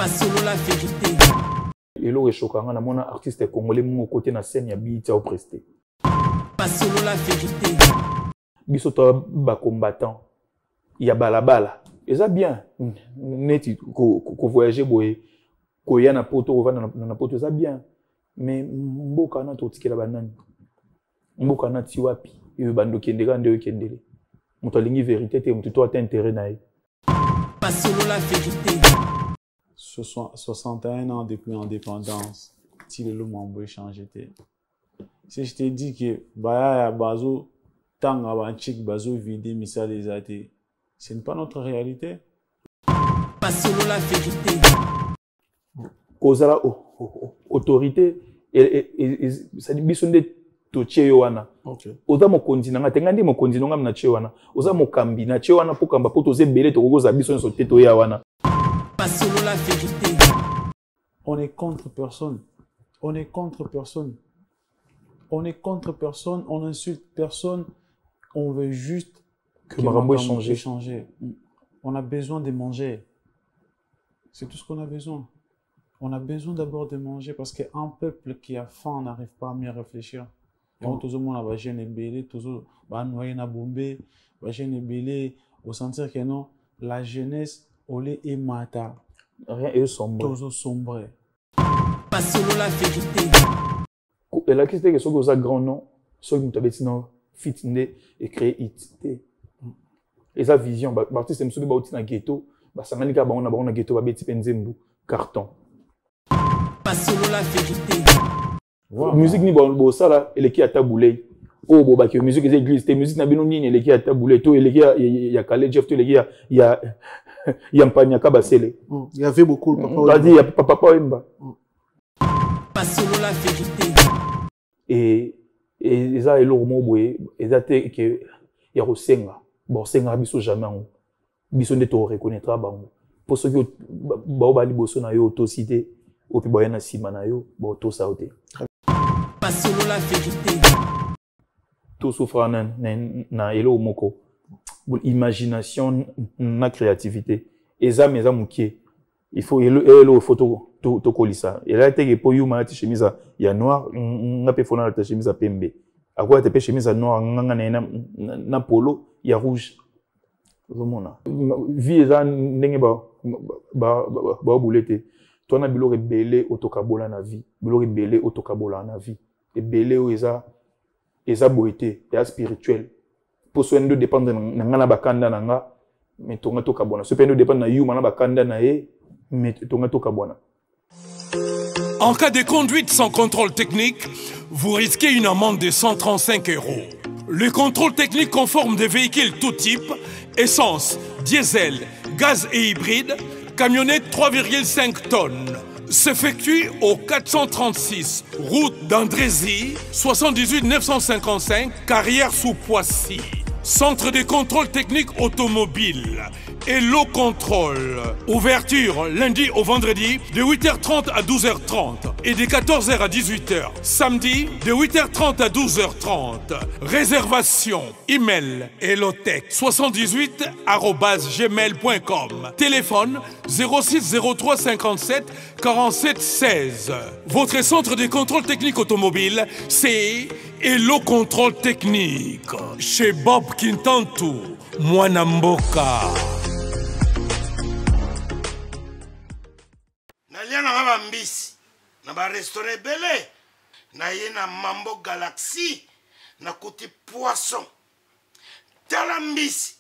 Pas solo la vérité. Et là, choquant, na mon artiste congolais mon côté na scène ya biti au presté. Pas solo la vérité. Biso to ba combattant. Ya balabala. Et ça bien. Neti ko voyager boye. Ko ya na poto ko vana na poto ça bien. Mais mboka na to tikela banani. Mboka na ti wapi. E bando kendeka nde kendele. Moto lingi vérité te moto to atteint intérêt na ye. Pas solo la vérité. 61 ans depuis l'indépendance, si le monde a changé. Si je te dis que Baya Bazo, Tanga Banchik Bazo vide Missa des athées, ce n'est pas notre réalité. Pas solo la vérité. Kozala autorité et ça dit bisonde to chewana. OK. Oza mokonzi nanga tengandi mokonzi nanga na chewana. Oza mokambi na chewana pokamba poto ze belé to koza bisonde so teto ya wana. Pas solo la vérité. On est contre personne. On est contre personne. On est contre personne. On insulte personne. On veut juste que Marambo ait changé. On a besoin de manger. C'est tout ce qu'on a besoin. On a besoin d'abord de manger parce qu'un peuple qui a faim n'arrive pas à mieux réfléchir. Et on tout le monde va gêner belé, tout le monde va noyer na bombé, va gêner belé, au sentir que non, la jeunesse olé et mata. Rien est sombre. Toujours sombre. Pas solo la vérité. Et la question est que ce que grand nom, ce que nous avons fitné et créé it. Et sa vision, l'artiste est dans le ghetto, ça m'a dit qu'il y a un ghetto, il y a un carton. Pas solo la vérité. Wow. Musique ni bon ça là, elle est qui a taboulé. Oh bon bah que musique est église, musique n'a bien ni elle est qui a taboulé, tout elle est qui il y a Calais Jeff, tout elle est il y a Panyaka Basele. Il y avait beaucoup de papa. On a dit il y a papa Wemba. Pas solo la vérité. Et ça est l'ormo boé, et ça te que il y a Rosenga. Bon Senga biso jamais on. Biso ne to reconnaîtra bango. Pour ceux qui ba ba liboso na yo autocité, au pi boya na sima na yo, bo to sauté. Pas solo la vérité. Tout souffre na elo moko. Imagination, na créativité. Et ça, mais ça mouké. Il faut elo photo to kolisa. Et là, t'es pour you ma chemise ya noir, n'a pas fona ta chemise pembe. À quoi t'es chemise noir, na polo, ya rouge. Zomona. Vie ça ndenge ba boulete. Toi na bilo rebelle autokabola na vie. Bilo rebelle autokabola na vie. Et belé o eza boité, et spirituel. Pour ceux qui dépendent de la bakanda nanga, mais tonga to kabona. Ceux qui dépendent de la bakanda na e, mais tonga to kabona. En cas de conduite sans contrôle technique, vous risquez une amende de 135 €. Le contrôle technique conforme des véhicules tout type, essence, diesel, gaz et hybride, camionnette 3,5 tonnes, s'effectue au 436 route d'Andrézy, 78 955, carrière sous Poissy. Centre de contrôle technique automobile. Hello Contrôle. Ouverture lundi au vendredi de 8h30 à 12h30 et de 14h à 18h. Samedi de 8h30 à 12h30. Réservation. Email helotech78@gmail.com. Téléphone 06 03 57 47 16. Votre centre de contrôle technique automobile, c'est Hello Contrôle Technique. Chez Bob Kintantu, Mwanamboka. Nalia na ngaba mbisi na ba restaurant belé na ye na Mambo Galaxy na kuti poisson tala mbisi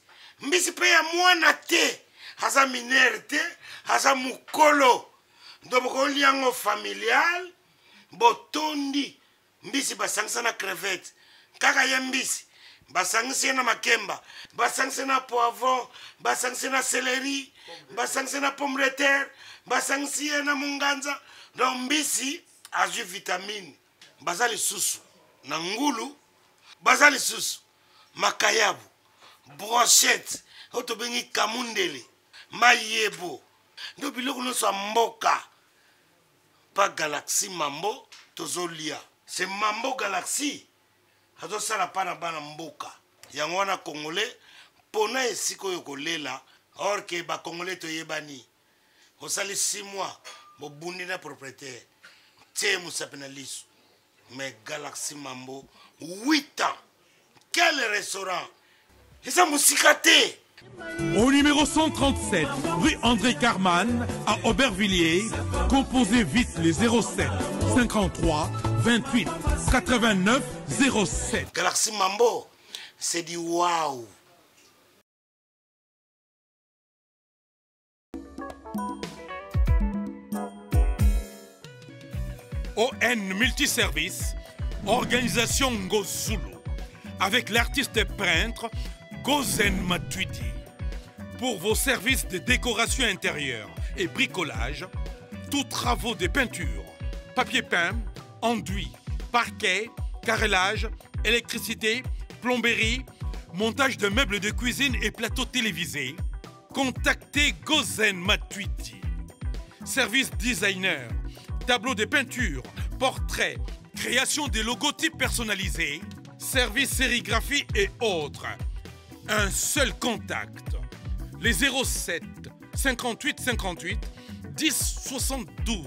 pe ya mwana te haza minere te haza mukolo ndoboko liango familial botondi mbisi basangisa na crevette kaka ye mbisi basangisa na makemba basangisa na poivron basangisa na céleri basangisa na pomme de terre basangisi na munganza donc mbisi azwi vitamine bazali susu na ngulu bazali susu makayabu brochette oto bengi kamundele mayebo ndo biloko nyonso mboka pa Galaxy Mambo tozolia c'est Mambo Galaxy azosala pana bana mboka yango wana congolais pona esiko yo kolela or ke ba congolais toyebani osali 6 mois bobundi na propriétaire tie mosape na liso mais Galaxy Mambo 8 ans quel restaurant eza mosika te. Au numéro 137, rue André Carman, à Aubervilliers, composez vite les 07 53 28 89 07. Galaxy Mambo, c'est du waouh. ON Multiservice, organisation Ngozulu, avec l'artiste peintre Gozen Matuidi. Pour vos services de décoration intérieure et bricolage, tous travaux de peinture, papier peint, enduit, parquet, carrelage, électricité, plomberie, montage de meubles de cuisine et plateaux télévisés, contactez Gozen Matuidi. Service designer, tableau de peinture, portrait, création de logotypes personnalisés, service sérigraphie et autres. Un seul contact, les 07 58 58 10 72.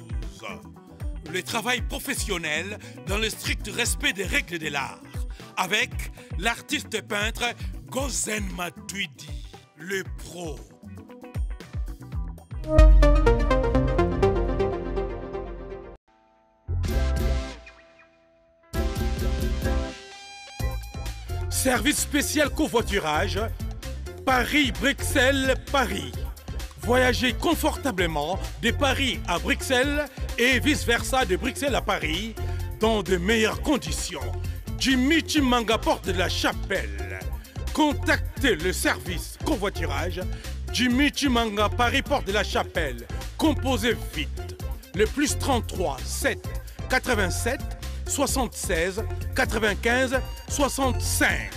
Le travail professionnel dans le strict respect des règles de l'art, avec l'artiste peintre Gozen Matuidi, le pro. Service spécial covoiturage, Paris-Bruxelles-Paris. Voyagez confortablement de Paris à Bruxelles et vice-versa de Bruxelles à Paris dans de meilleures conditions. Jimmy Chimanga, porte de la Chapelle. Contactez le service covoiturage Jimmy Chimanga, Paris, porte de la Chapelle. Composez vite. Le plus 33 7 87 76 95 65.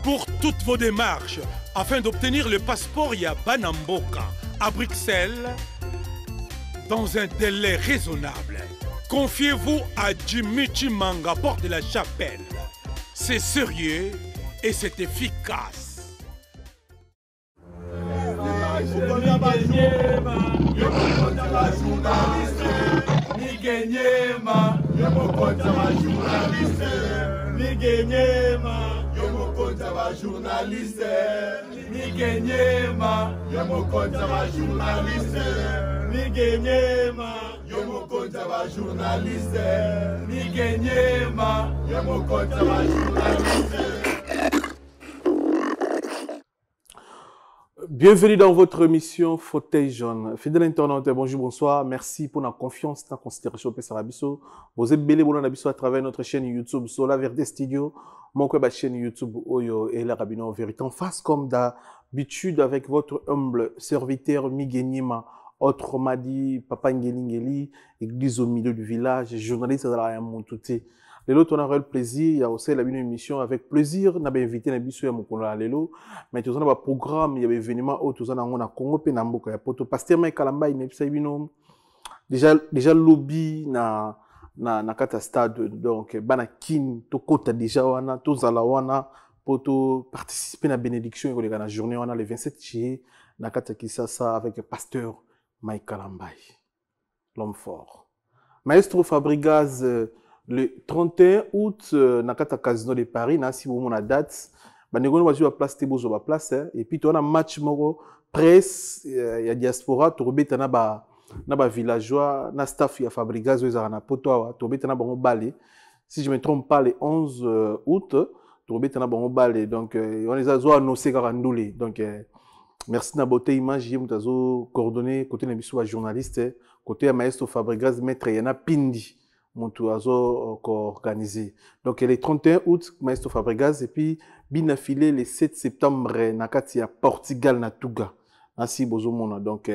Pour toutes vos démarches, afin d'obtenir le passeport Yabanamboka à Bruxelles, dans un délai raisonnable, confiez-vous à Jimmy Chimanga, porte de la Chapelle. C'est sérieux et c'est efficace. Bienvenue dans votre émission Fauteuil jaune. Fidèle internaute, bonjour, bonsoir. Merci pour la confiance, la considération pour Sarabiso. Vous êtes belé Nabiso à travers notre chaîne YouTube Sola Verde Studio. Mon chaîne YouTube Oyo et la Rabino Vérité. En face comme d'habitude avec votre humble serviteur Migenima. Autrement dit, Papa Ngeli, église au milieu du village, journaliste à la Montouté. Lelo, on aura le plaisir, il y a aussi la émission avec plaisir. On a invité Nabiso à Mokola Lelo, mais tout ça, un programme, il y a événement où tout ça, on a Congo, Penamboka, Poto, Pasteur Mike Kalamba, il déjà lobby na kata stade, donc, Banakin, to kota déjà wana, to zalawana, poto participer à la bénédiction, et la journée, on a le 27 juillet, na kata Kisasa avec Pasteur Mike Kalamba, l'homme fort. Maestro Fabregas, le 31 août, Nakata Casino de Paris, si vous avez la date, vous avez la place, vous avez place, et puis tu as un match presse, il y a diaspora, tu as un villageois, un staff, il y a Fabregas, tu as un poteau, tu as un balai. Si je ne me trompe pas, le 11 août, tu as un balai. Donc, on les a annoncés Garandoulé. Donc, merci de beauté image, vous avez coordonné, côté de journaliste, côté de Maestro Fabregas, maître Yana Pindi. Montouazo organisé. Donc, le 31 août, Maestro Fabregas, et puis, binafilé le 7 septembre, Nakatia, Portugal, Natuga. Ainsi, Bozomona. Donc,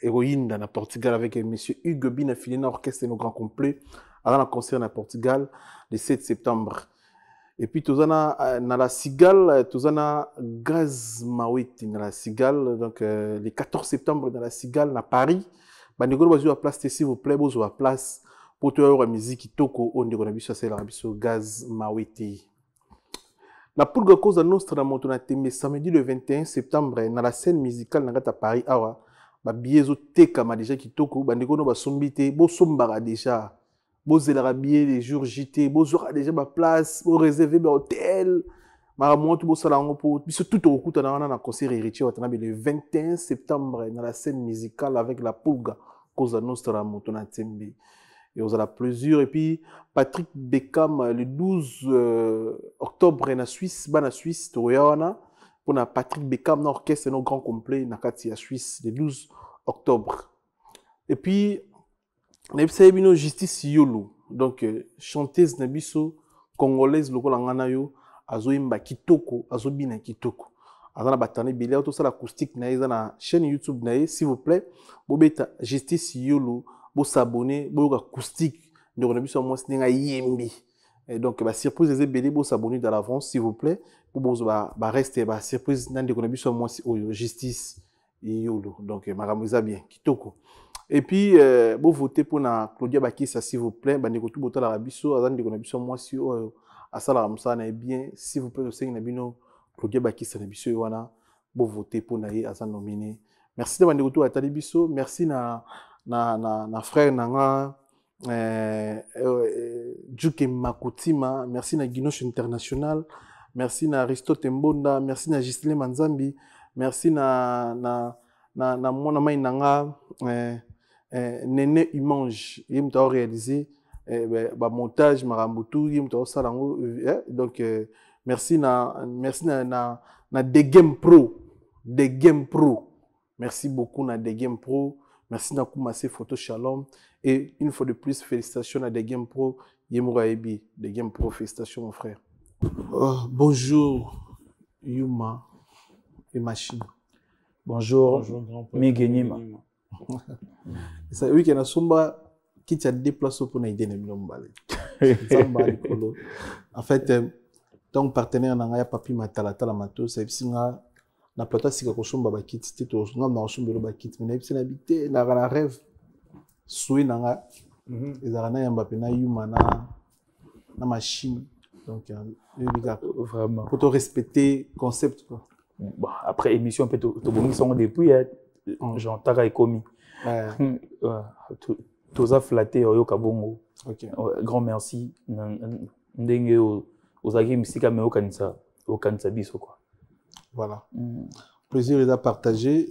héroïne dans la Portugal avec M. Hugues Binafilé, dans l'orchestre no grand complet, à la concert à Portugal, le 7 septembre. Et puis, tout ça, dans la Cigale, tout ça, Gaz Mawiti, dans la Cigale, donc, le 14 septembre, dans la Cigale, à Paris, Banigol, vous avez la place, s'il vous plaît, vous avez la place. Pour tout la musique toko on dit qu'on a vu ça c'est la Gaz Mawiti. La pour cause de notre montonate mais samedi le 21 septembre dans la scène musicale à Paris awa ba billet zo tekama déjà kitoko bandeko no ba sombité bo sombara déjà bo zelera billet les jours JT bo zora déjà ba place bo réserver ba hôtel mara montu bo sala ngo po biso tout okuta na wana na concert héritier watana le 21 septembre dans la scène musicale avec la Pulga Cosa Nostra motona tembe et aux la plaisir et puis Patrick Beckham le 12 octobre na Suisse toyana pour na Patrick Beckham na orchestre no grand complet na kati à Suisse le 12 octobre et puis na bino Justice Yolo donc chanteuse na biso congolaise lokola ngana yo azoimba kitoko azobina kitoko azana batane bilé to sala acoustique na eza na chaîne YouTube na s'il vous plaît bobeta Justice Yolo bo s'abonner bo acoustique donc na biso moi singa yembi et donc ba surprise les belé bo s'abonner dans l'avance s'il vous plaît pour bo ba rester ba surprise na ndeko na biso moi Justice Yolo donc maramuza bien kitoko et puis bo voter pour na Claudia Bakissa s'il vous plaît ba ndeko tout botala biso azana ndeko na biso moi si asala ramsana et bien s'il vous plaît au sein na bino Claudia Bakissa na biso wana bo voter pour na ye azana nominé merci de bandeko tout atali biso merci na frère nanga Djuke Makutima, merci na Guinoche International, merci na Aristote Mbonda, merci na Gisele Manzambi, merci na mona mai nanga Nene Imange, il m'a réalisé ba montage marambutu, il m'a salango donc merci na The Game Pro, merci beaucoup na The Game Pro. Merci na Koumassé Photo Shalom. Et une fois de plus, félicitations à The Game Pro. Yemoura Ebi, The Game Pro, félicitations mon frère. Bonjour, Yuma et Machine. Bonjour, Megenima. C'est oui, qu'il y a Somba qui t'a déplacé pour nous aider. En fait, ton partenaire n'a pas pu m'attalater la mato, c'est na plateau sika ko somba ba kit ti to ngam na sombelo ba kit mais na habité na la rêve soué nanga ezara na yamba pe na yuma na machine donc vraiment pour te respecter concept quoi. Bon, après émission peut to bongi sont depuis Jean Taka et Komi tous a flatté au Kabongo. OK, grand merci ndenge aux agis musica mais au kanisa biso quoi. Voilà. Plaisir est à partager.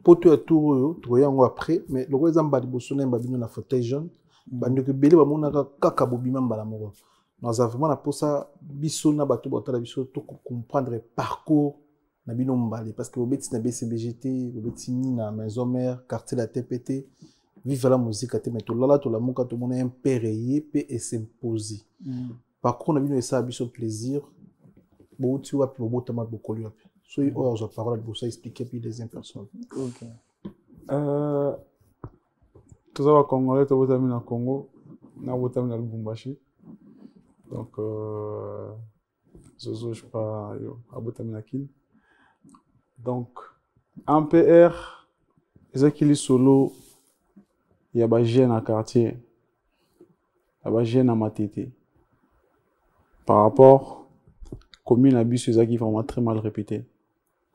Pour tout tour, après, mais le roi Zamba de Bossone m'a bien la fauteuil jaune. Bande que belé ba mona kaka bobima mbala moko. Nous avons vraiment pour ça biso na bato bota la biso to comprendre parcours na bino mbale parce que obeti na BCBGT, obeti ni na maison mère, quartier la TPT, vive la musique ate mais to lala to la muka to mona impérié pe et s'imposer. Parcours na bino ça biso plaisir. Bon, tu vois, pour le mot beaucoup lui. Soit hors de parole pour ça expliquer puis des personnes. OK. Tout ça va congolais, tout ça na Congo, na botam na Lubumbashi. Donc Zozo je pas yo, abotam na kin. Donc en PR, ezakili solo il y a ba jeune à quartier. Il y a ba jeune à Matete. Par rapport commune à bus qui vraiment très mal répété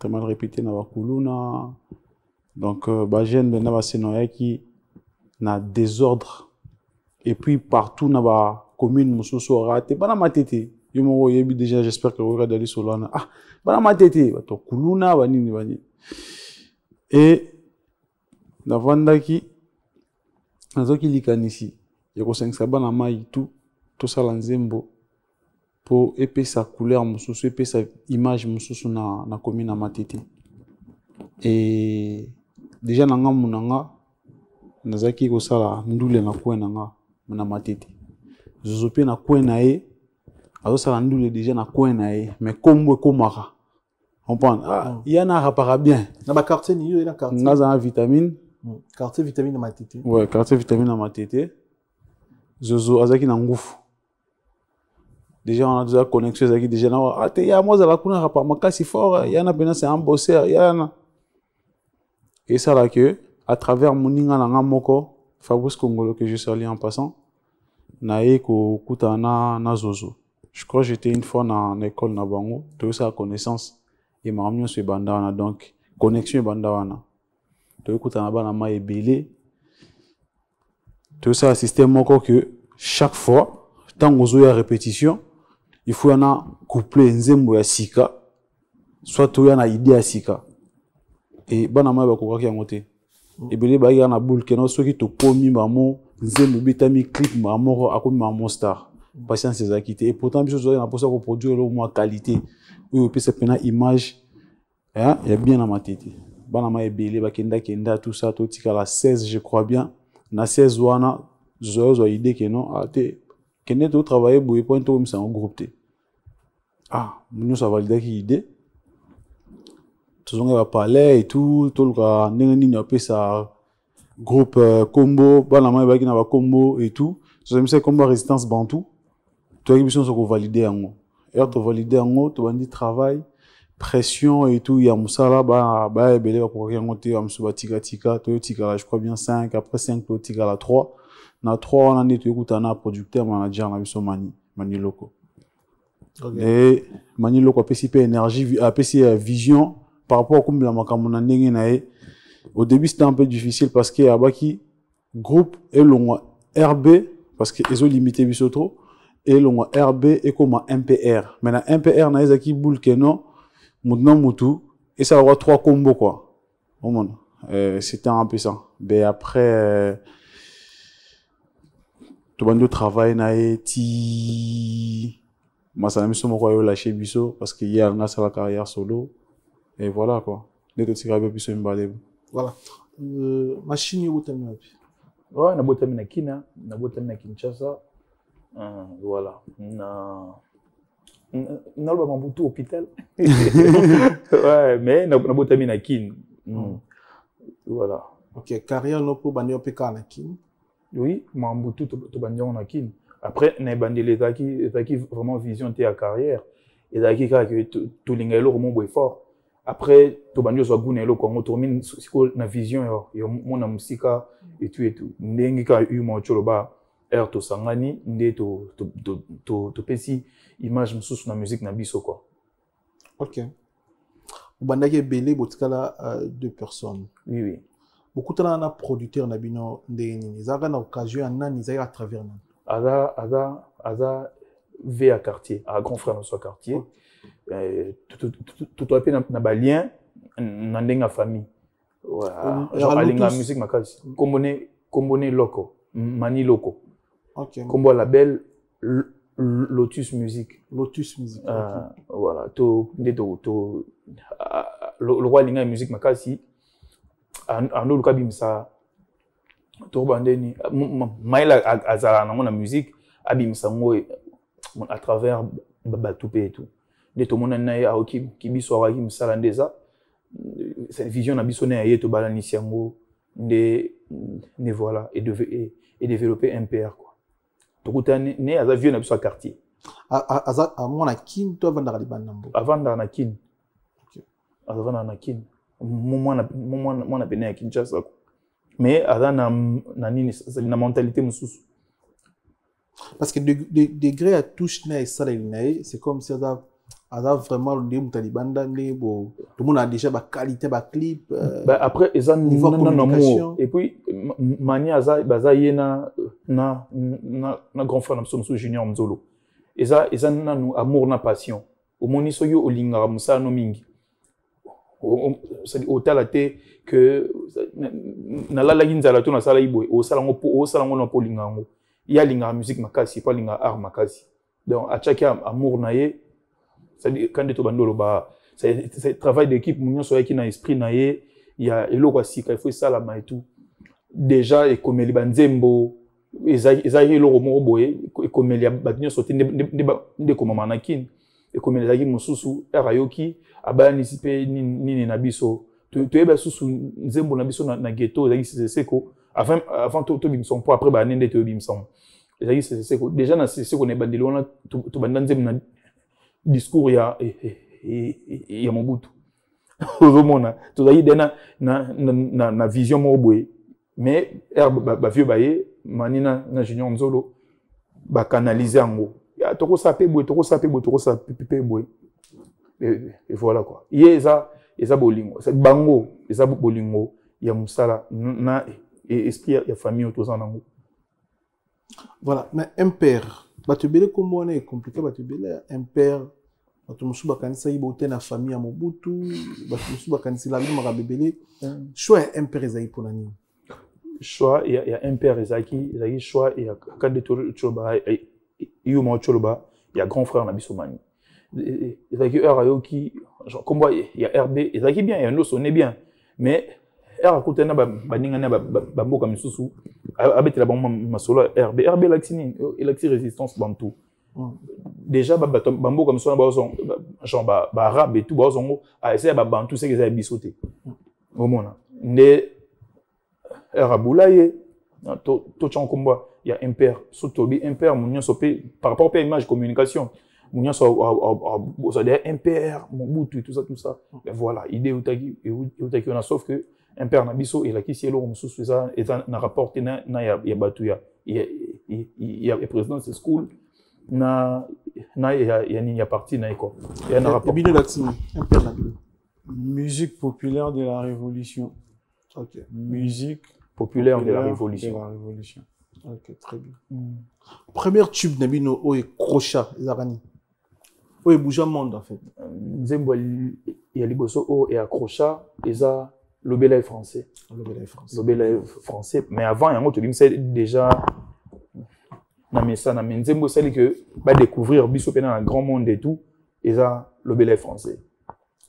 na Bakuluna donc Bajen bena basenoya qui na désordre et puis partout na ba commune mususu raté bana Matete yo mo yebi déjà j'espère que vous allez solana bana Matete bato Kuluna bani et na vandaki nazoki likanisi yako 5 bana mai tout ça lanzembo pour épais sa couleur mususu épais sa image mususu na commune à Matete et déjà nanga munanga nazaki ko sala ndule na ko nanga na Matete zozo pe na ko na e azo sala ndule déjà na ko na e mais kombo komaka on prend yana rapara bien na ba quartier ni yo na quartier ngaza vitamine quartier vitamine na Matete ouais quartier vitamine na Matete zozo azaki na ngufu. Déjà, on a déjà connexion avec des gens. Ah, il y a moi, ça va couler pas. Ma casse fort. Il y en a bien, c'est un bosseur. Il y en a. Et ça là que, à travers mon ingana moko, Fabrice Congolo que je salue en passant, nae ko kutana na Zozo. Je crois que j'étais une fois dans l'école na Bango, de sa connaissance et m'a ramené sur Bandawana donc connexion Bandawana. tu écoutes un abonnement et belé. Tu as un système encore que chaque fois, tant que vous avez répétition, il faut y en coupler nzembo ya sika, soit tu as une idée à sika. Et banama va courir qui a monté. Et belé ba y a na boule que non ceux qui te commis maman nzembo bitami clip maman a comme maman star. Patience c'est ça quitté. Et pourtant bien sûr on a pour ça qu'on produit au moins qualité. Oui puis c'est une image. Hein, il y a bien dans ma tête. Banama est belé ba kenda tout ça tout tika la 16 je crois bien. Na 16 wana zo idée que non a té kende to travailler boy point to ça en groupe té. Ah, nous ça valide qui idée. Tout on va parler et tout le cas nini appelle ça groupe combo banama ba qui na ba combo et tout. Je me sais combo résistance bantou. Tu as besoin de valider en haut. Et tu valider en haut, tu vas dire travail, pression et tout, il y a musala ba belé va pour monter am suba tika to tika je crois bien 5 après 5 to tika la 3. Na 3 on a tu écoute un producteur manager na biso mani loko. Et mani loko a énergie a vision par rapport à comme la makamona ndenge na e. Au début c'était un peu difficile parce que abaki groupe et long RB parce que ils ont limité biso trop et long RB et comme MPR. Maintenant MPR na ezaki boule que non maintenant mutu et ça aura 3 combos quoi. Au monde. C'était un peu ça. Mais après tout le monde travaille na ti masala miso moko yo lâcher biso parce que hier on a sa carrière solo et voilà quoi. Les autres tirabé biso mbale. Voilà. Machine yo botami wapi? Ouais, na botami na Kina, na botami na Kinshasa. Voilà. Na ba Mambutu hôpital. Ouais, mais na botami na Kin. Voilà. OK, carrière no po bandi opeka na Kin. Oui, Mambutu to bandi na Kin. Après na bandi les qui vraiment vision te à carrière. Et daki ka que to lingelo mo boy fort. Après to bandi so guna lo Congo to min siko na vision yo mona musika et tout ndenge ka yu mo choloba air to sangani nde to pesi image mususu na musique na biso quoi. OK. Bandaki belé botikala 2 personnes. Oui. Beaucoup de na producteur na bino ndenge nini. Zaka na occasion ya nani za à travers nani. Aza V à quartier, à grand frère dans son quartier. Tout à fait na balien na ndenga famille. Voilà. Genre alinga musique makasi. Kombone loko, mani loko. OK. Combo label Lotus Music. Lotus Music. Voilà, le roi linga musique makasi. Ando lukabimsa to bandeni maila azala na musique abimsa ngo à travers Batoupé et tout. De tout monde na ya oki kibiso wa ki msala ndeza cette vision na biso na yeto balanisi yango ne voilà et développer MPR quoi. Tokutane ne aza vieux na biso quartier. Aza amona Kin to vanda libanambo. Avanda na Kin. OK. Avanda na Kin. Moi na pene ya Kinshasa. Mais aza na nini na mentalité mususu. Parce que degré à touche na ça c'est comme si ada vraiment le mutalibanda tout le monde a déjà ba qualité ba clip après ils ont niveau communication et puis mani aza baza yena na grand frère na Somso Junior Mzolo ils ont amour na passion au moni soyo olinga musa no mingi au talate que na la nzala to na sala iboy au salango no polinga il y a la musique makasi pas linga art makasi donc à chaque amour naé ça dit quand tu bandolo ba c'est travail d'équipe munyo so qui na esprit naé il y a eloko sika il faut ça là et tout déjà et comme les banzembo ezali eloko mo boye et comme les batinyo so de comme manakin et comme les agi mususu erayoki abani sipe nini na biso to eba susu nzembo na biso na ghetto ezali seko avant to bimson po après ba nende to bimson ezali seko déjà na seko ne bandeli wana to banda nzembo na discours ya Mobutu ozomona tozali dena na vision mo boye mais ba vieux baye manina na Junior Nzolo ba canaliser yango ya toko sape boye et voilà quoi eza bolingo c'est bango eza bolingo ya musala na esprit ya famille autour nango. Voilà, mais impair. Batubele comme on est compliqué, batubele impair. Batumusu bakanisa ibote na famille ya Mobutu, batumusu bakanisa la même rabebele. Choix impair ezaki pour nani. Choix il y a impair ezaki choix il y a quand de Choloba Yuma Choloba, il y a grand frère na Bisomani. Ezaki Arayoki, comme il y a RB, ezaki bien, il y a un autre sonné bien, mais R côté na baninga na bamboka misusu abetela bango masolo RB laxini elaxi résistance bantu déjà bamboka misusu na bazo genre ba arabe et tout bazo a essayer ba bantu c'est que ça bisoté omona ne Rabulaye to tchan combat il y a impair sotobi impair munyo sopé par rapport à image communication munyo so des impair Mobutu tout ça et voilà idée utaki on a sauf que impair na biso et la qui cielo mususu ça et na rapporté na ya batu ya président de school na ya parti na iko ya na rapport bino latini impair na bino musique populaire de la révolution. OK, Musique populaire de la révolution. OK, très bien. Première tube na bino o crochet ezarani o bouge monde en fait nzembo ya liboso o et accrocha eza l'obélé français. L'obélé français. Mais avant, il y a déjà na menzembo c'est que va découvrir biso dans un grand monde et tout et ça l'obélé français.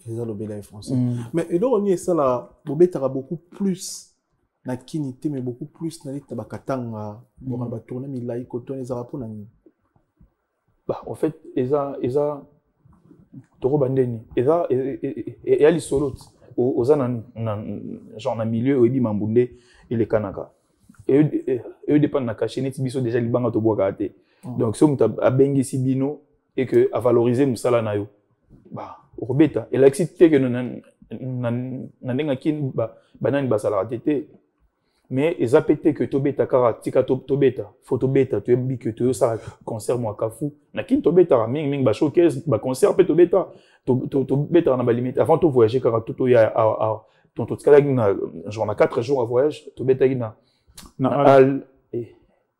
Et ça l'obélé français. Mais et donc on y est ça là, bobeta beaucoup plus na kinité mais beaucoup plus na lita bakatanga bon ba tourner milai koton ezara pour nani. Bah en fait eza toro bandeni eza et ali solo aux genre na milieu oyebi mambunde il est kanaka et dépend na caché net biso déjà libanga to boka te donc si on a bengisi bino et que à valoriser musala na yo bah robeta et l'excité que na ndenga kin banani basala tete mais eza pété que tobeta kara tika tobeta photo beta tu ebi que tu ça concert moi kafu na kin tobeta ming ba showcase ba concert pe tobeta tobeta na ba limite avant de voyager kara tout ya ton tout cas na genre na 4 jours à voyage tobeta na al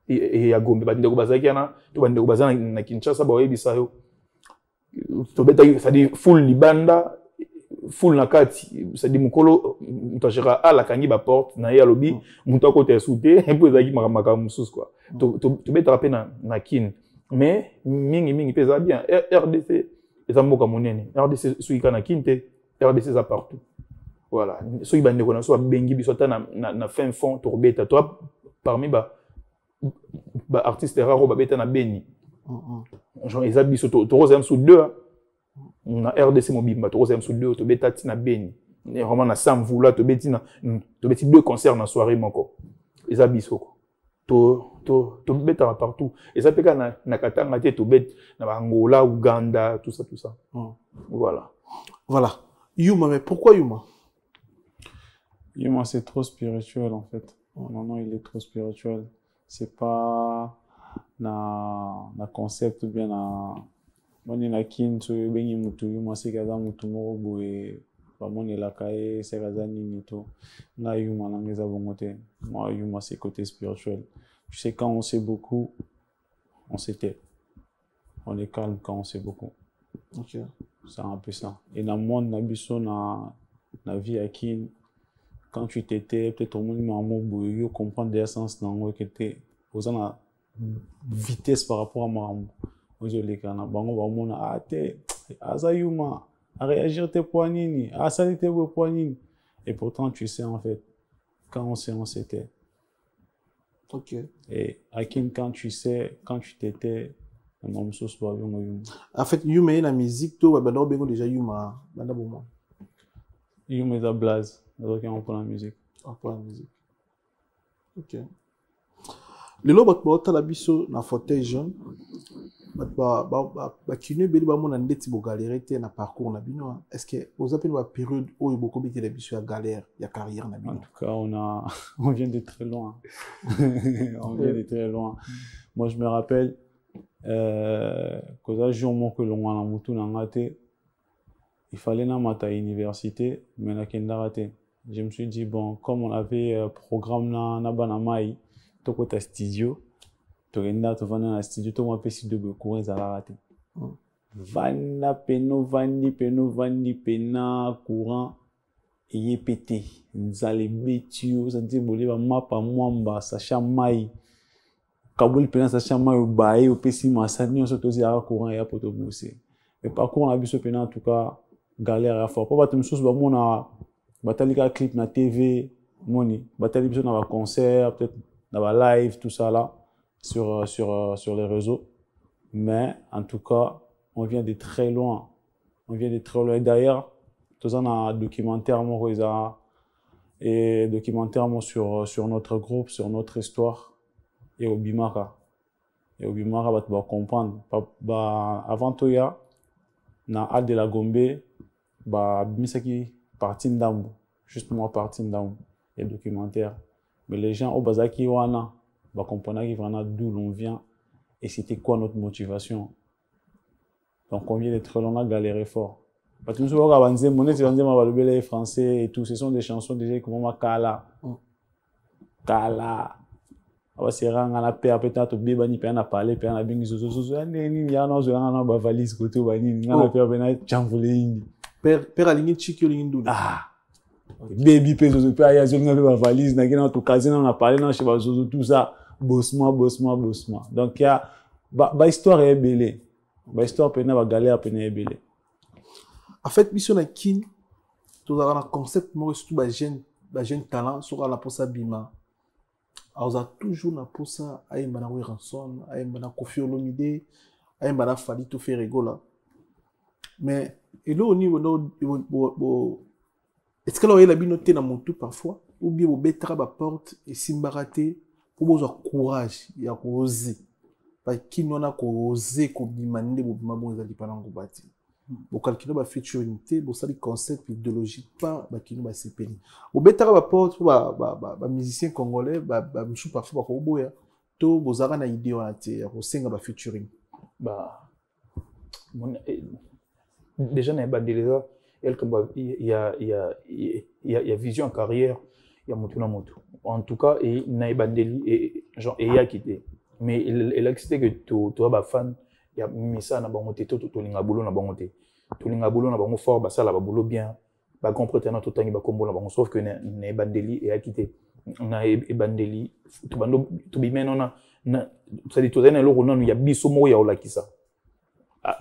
et ya Gombe ba ndeko bazaki na to ba ndeko bazana na Kinshasa ba oyebisa yo tobeta ça dit full libanda full na kati ça dit mukolo mutashira ala kangi ba porte na ya lobby muto ko te souté un peu ezaki makamaka mususu quoi to beta rapé na kin mais mingi pesa bien RDC eza mboka monene RDC suika na kinte RDC za partout voilà soki bande ko na so bengi biso ta na fin fond to beta to parmi ba artiste raro ba beta na Beni genre eza biso to rosem sous deux na RDC mobimba to rosem sous deux to beta tina Beni vraiment na samvula to beti deux concerts na soirée moko eza biso to beta partout et ça peka na katanga te to bet na Angola Uganda tout ça voilà Yuma. Mais pourquoi Yuma c'est trop spirituel en fait. Non, il est trop spirituel. C'est pas na concept bien na moni na kin so bengi mutu Yuma c'est kaza mutu moko boye ba moni la kae c'est kaza nini to na Yuma na ngeza bongote. Moi Yuma c'est côté spirituel. Tu sais quand on sait beaucoup on s'était on est calme quand on sait beaucoup. OK, c'est un peu ça. Et dans le monde na biso na vie à kin quand tu t'étais peut-être au moins yo comprendre l'essence dans que t'es aux en vitesse par rapport à moi aux les kana bango ba mona ate azayuma à réagir tes poignini à salir tes poignini et pourtant tu sais en fait quand on s'était OK et à kin quand tu sais quand tu t'étais en fait Yuma est la musique to ba bengo déjà Yuma banda bon Yuma est la blaze. Donc, on prend la musique. OK. Le lot bat la biso na fauteuil jaune. Ba kinu beli ba mona ndeti bo galérer te na parcours na bino. Est-ce que vous appelez la période où beaucoup bité la biso ya galère, ya carrière na bino? En tout cas, on vient de très loin. On vient de très loin. Moi, je me rappelle que ça jour mon que l'on a mutu na ngate. Il fallait na mata université mais na kenda raté. je me suis dit, bon, comme on avait programme na Banamaï, tout côté studio, tu regardes, tu vas dans le studio, tu vas faire de courant, ça va rater. Vanda vandi pena courant et pété. Nous allons bétio, ça dit bolé ma pa mwamba sacha mai. Kabul pena sacha mai au baé au pesi masani on se tozi à courant et à poto bosser. Mais par contre on a vu ce pena en tout cas galère à fort. Pas battre chose ba mon a batalika clip na TV, moni, batali biso na concert, peut-être na ba live tout ça là sur les réseaux. Mais en tout cas on vient de très loin. On vient de très loin. Et d'ailleurs, tout ça, on a un documentaire et documentaire sur notre groupe, sur notre histoire. Et au Bimara. Et au Bimara, tu vas comprendre. Avant tout, il y a Al de la Gombe, Bimisaki parti d'Ambo. Juste moi parti d'Ambo. Et documentaire. Mais les gens au Bazaki, Wana, va comprendre d'où l'on vient et c'était quoi notre motivation. Donc, on vient d'être long, on a galéré fort. Parce que nous avons avancé, mon étudiant m'a le français et tout. Ce sont des chansons déjà comme moi, Kala. Kala. Alors, c'est rare, on a paix, peut-être, on a parlé, on a bien zozo, zozo, on a valise, côté, on a paix, on a chamboulé. Père aligné, chic, l'indou. Ah. Baby, père, zozo, père, il y a une valise, on a une occasion, on a parlé, on a zozo, tout ça. Bossement. Donc, il y a, l'histoire est belle. L'histoire pena va galère pena ebele. En fait, mission na kin, tout un concept moi surtout jeune talent sur la posa bima. Alors ça toujours na posa ayemba na Ranson, ayemba na Koffi Olomide, ayemba na Fally tout fait rigola. Mais et là au niveau est-ce que là il a bien noté na moto parfois ou bien au betra ba porte et simbaraté pour avoir courage et à oser. Qui n'en a osé qu'on demande au moment où ils parlent bâti. Au calculer la futurité, au sali concept idéologique pas qui nous va se peine. Au betara ba porte musicien congolais monsieur parfois ba koboya to bozara na idée on a été au senga ba futuring. Déjà na bandeleza elle comme il y a vision en carrière, il y a moto. En tout cas et na bandeli et genre et a quitté. Mais il a excité que tu as des fans, il y a mis ça dans le bon côté, tu as boulot dans le bon côté. Tu as boulot dans le bon fort, ça la boulot bien, ba comprendre tout temps il ba combo la bon sauf que ne bandeli et a quitté. On a bandeli, tu bi maintenant na ça dit tout dans le rôle il y a biso mo ya ola kisa.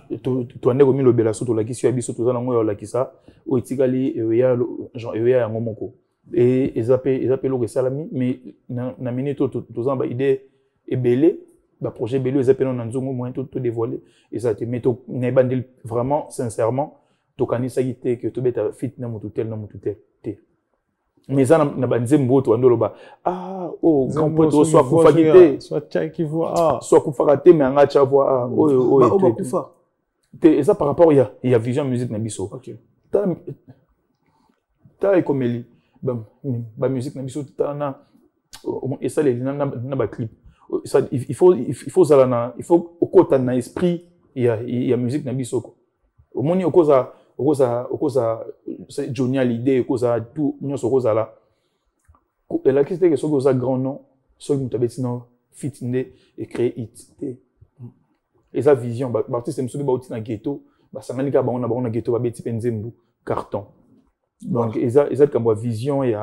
Tu ande komi lo bela so to la kisa ya biso to za na mo ya ola kisa o itikali ya genre ya ngomoko. Et ils appellent le salami mais na minute to za ba idée et belé le projet belé ils appellent dans zongo moyen tout dévoilé et ça te met to ne bandil vraiment sincèrement to kanisa yité que to beta fit na mututel mais ça na banzembo to andolo ba grand pote soit kufakité soit tchai qui voit soit kufakité mais anga tcha voit kufa et ça par rapport il y a vision musique na biso OK ta ekomeli ba musique na biso ta na et ça les na ba clip ça il faut zalana il faut au côté na esprit il y a musique na bisoko au moni okoza c'est Johnny l'idée okoza tout nyonso okoza là et la question que so okoza grand nom so mutabeti no fit ndé et créer it et sa vision artiste msubi ba uti na ghetto ba sangani ka ba na ghetto ba beti penzembu carton donc ils comme vision il y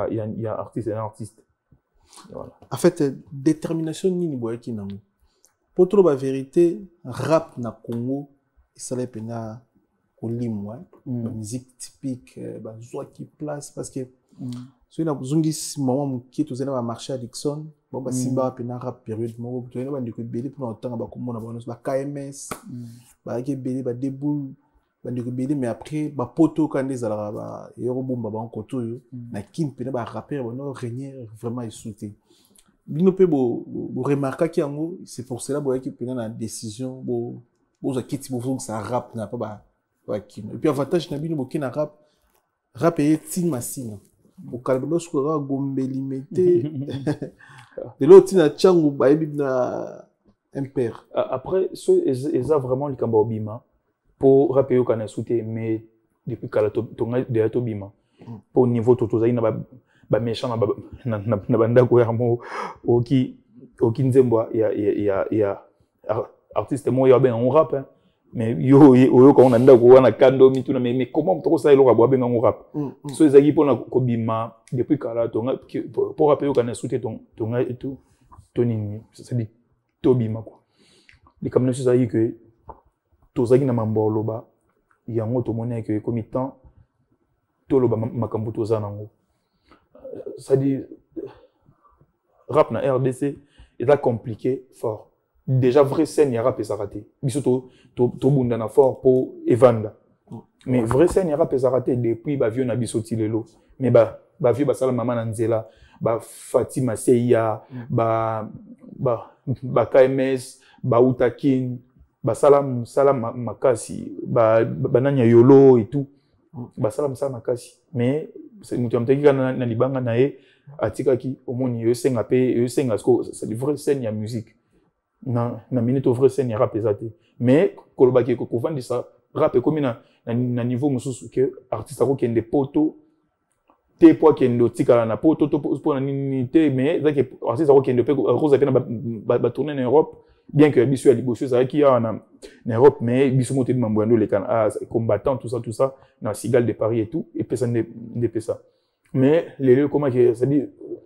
a artiste et un artiste. Voilà. En fait, détermination ni boye ki nango. Pour trop la vérité, rap na Congo, ça les pena kolimwa, musique typique, zoa qui place parce que so na zungi maman qui to zena ba marché à Dixon, ba simba pena rap période mo to na ndiko belé pour longtemps ba komona ba KMS, ba ke belé ba debout mais après ba poto quand les ala ba yoro bomba ba nkoto yo na kin pena ba rapper no régner vraiment insulté bino pe bo remarquer ki yango c'est pour cela boya ki pena na décision bo za kiti bo ça rap na pas ba kin et puis avantage na bino bo kin rap et tin masina bo kalbelo skora gombeli mete de l'autre na changu ba na impère après ce ils a vraiment le kamba obima pour rappeler qu'on a sauté mais depuis que tonga de atobima Pour niveau tozali na ba méchant na bandako ya mo oki nzembo ya artiste mo ya ben on rap hein. Mais yo quand on a ndako wana kando mituna mais comment to ça eloko ba ben on rap so ezaki pona ko bima depuis kala to pour rappeler qu'on a sauté ton et tout tonini ça dit to bima quoi les comme ça dit que tozaki na mambo loba yango to mona que comme temps to loba makambo toza nango ça dit rap na RDC est compliqué fort. Déjà vraie scène ya rap raté. Biso to bunda na fort pour evanda. Mais vraie scène ya rap raté depuis ba vieux na biso tilelo. Mais ba vieux ba sala mama na nzela, ba Fatima Seya, ba KMS, ba Utakin, ba salam makasi, ba nanya yolo et tout. Ba salam makasi. Mais c'est mutu amteki na libanga na e atikaki omoni yo senga pe yo senga sko c'est vraie scène ya musique. Na minute vraie scène ya rap ezaté. Mais kolobaki ko vandi ça rap comme na niveau mususu que artiste ko kende poto te po kende tikala na poto to po na ninité mais ça que artiste ko kende pe rose pe na ba tourner en Europe bien que biso ya liboso ça qui a en Europe mais biso moté mamboando les can combattant tout ça na Cigale de Paris et tout et personne ne fait ça. Mais les comment que ça dit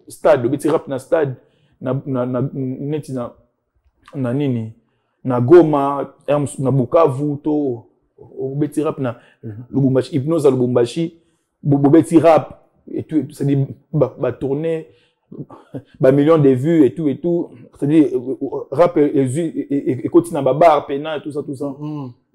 stade le petit rap na stade na netina na nini na Goma na Bukavu to beti rap na Lubumbashi hypnose à Lubumbashi beti rap et tout ça dit ba tourner ba millions de vues et tout ça dit rap et continue ba bar pena tout ça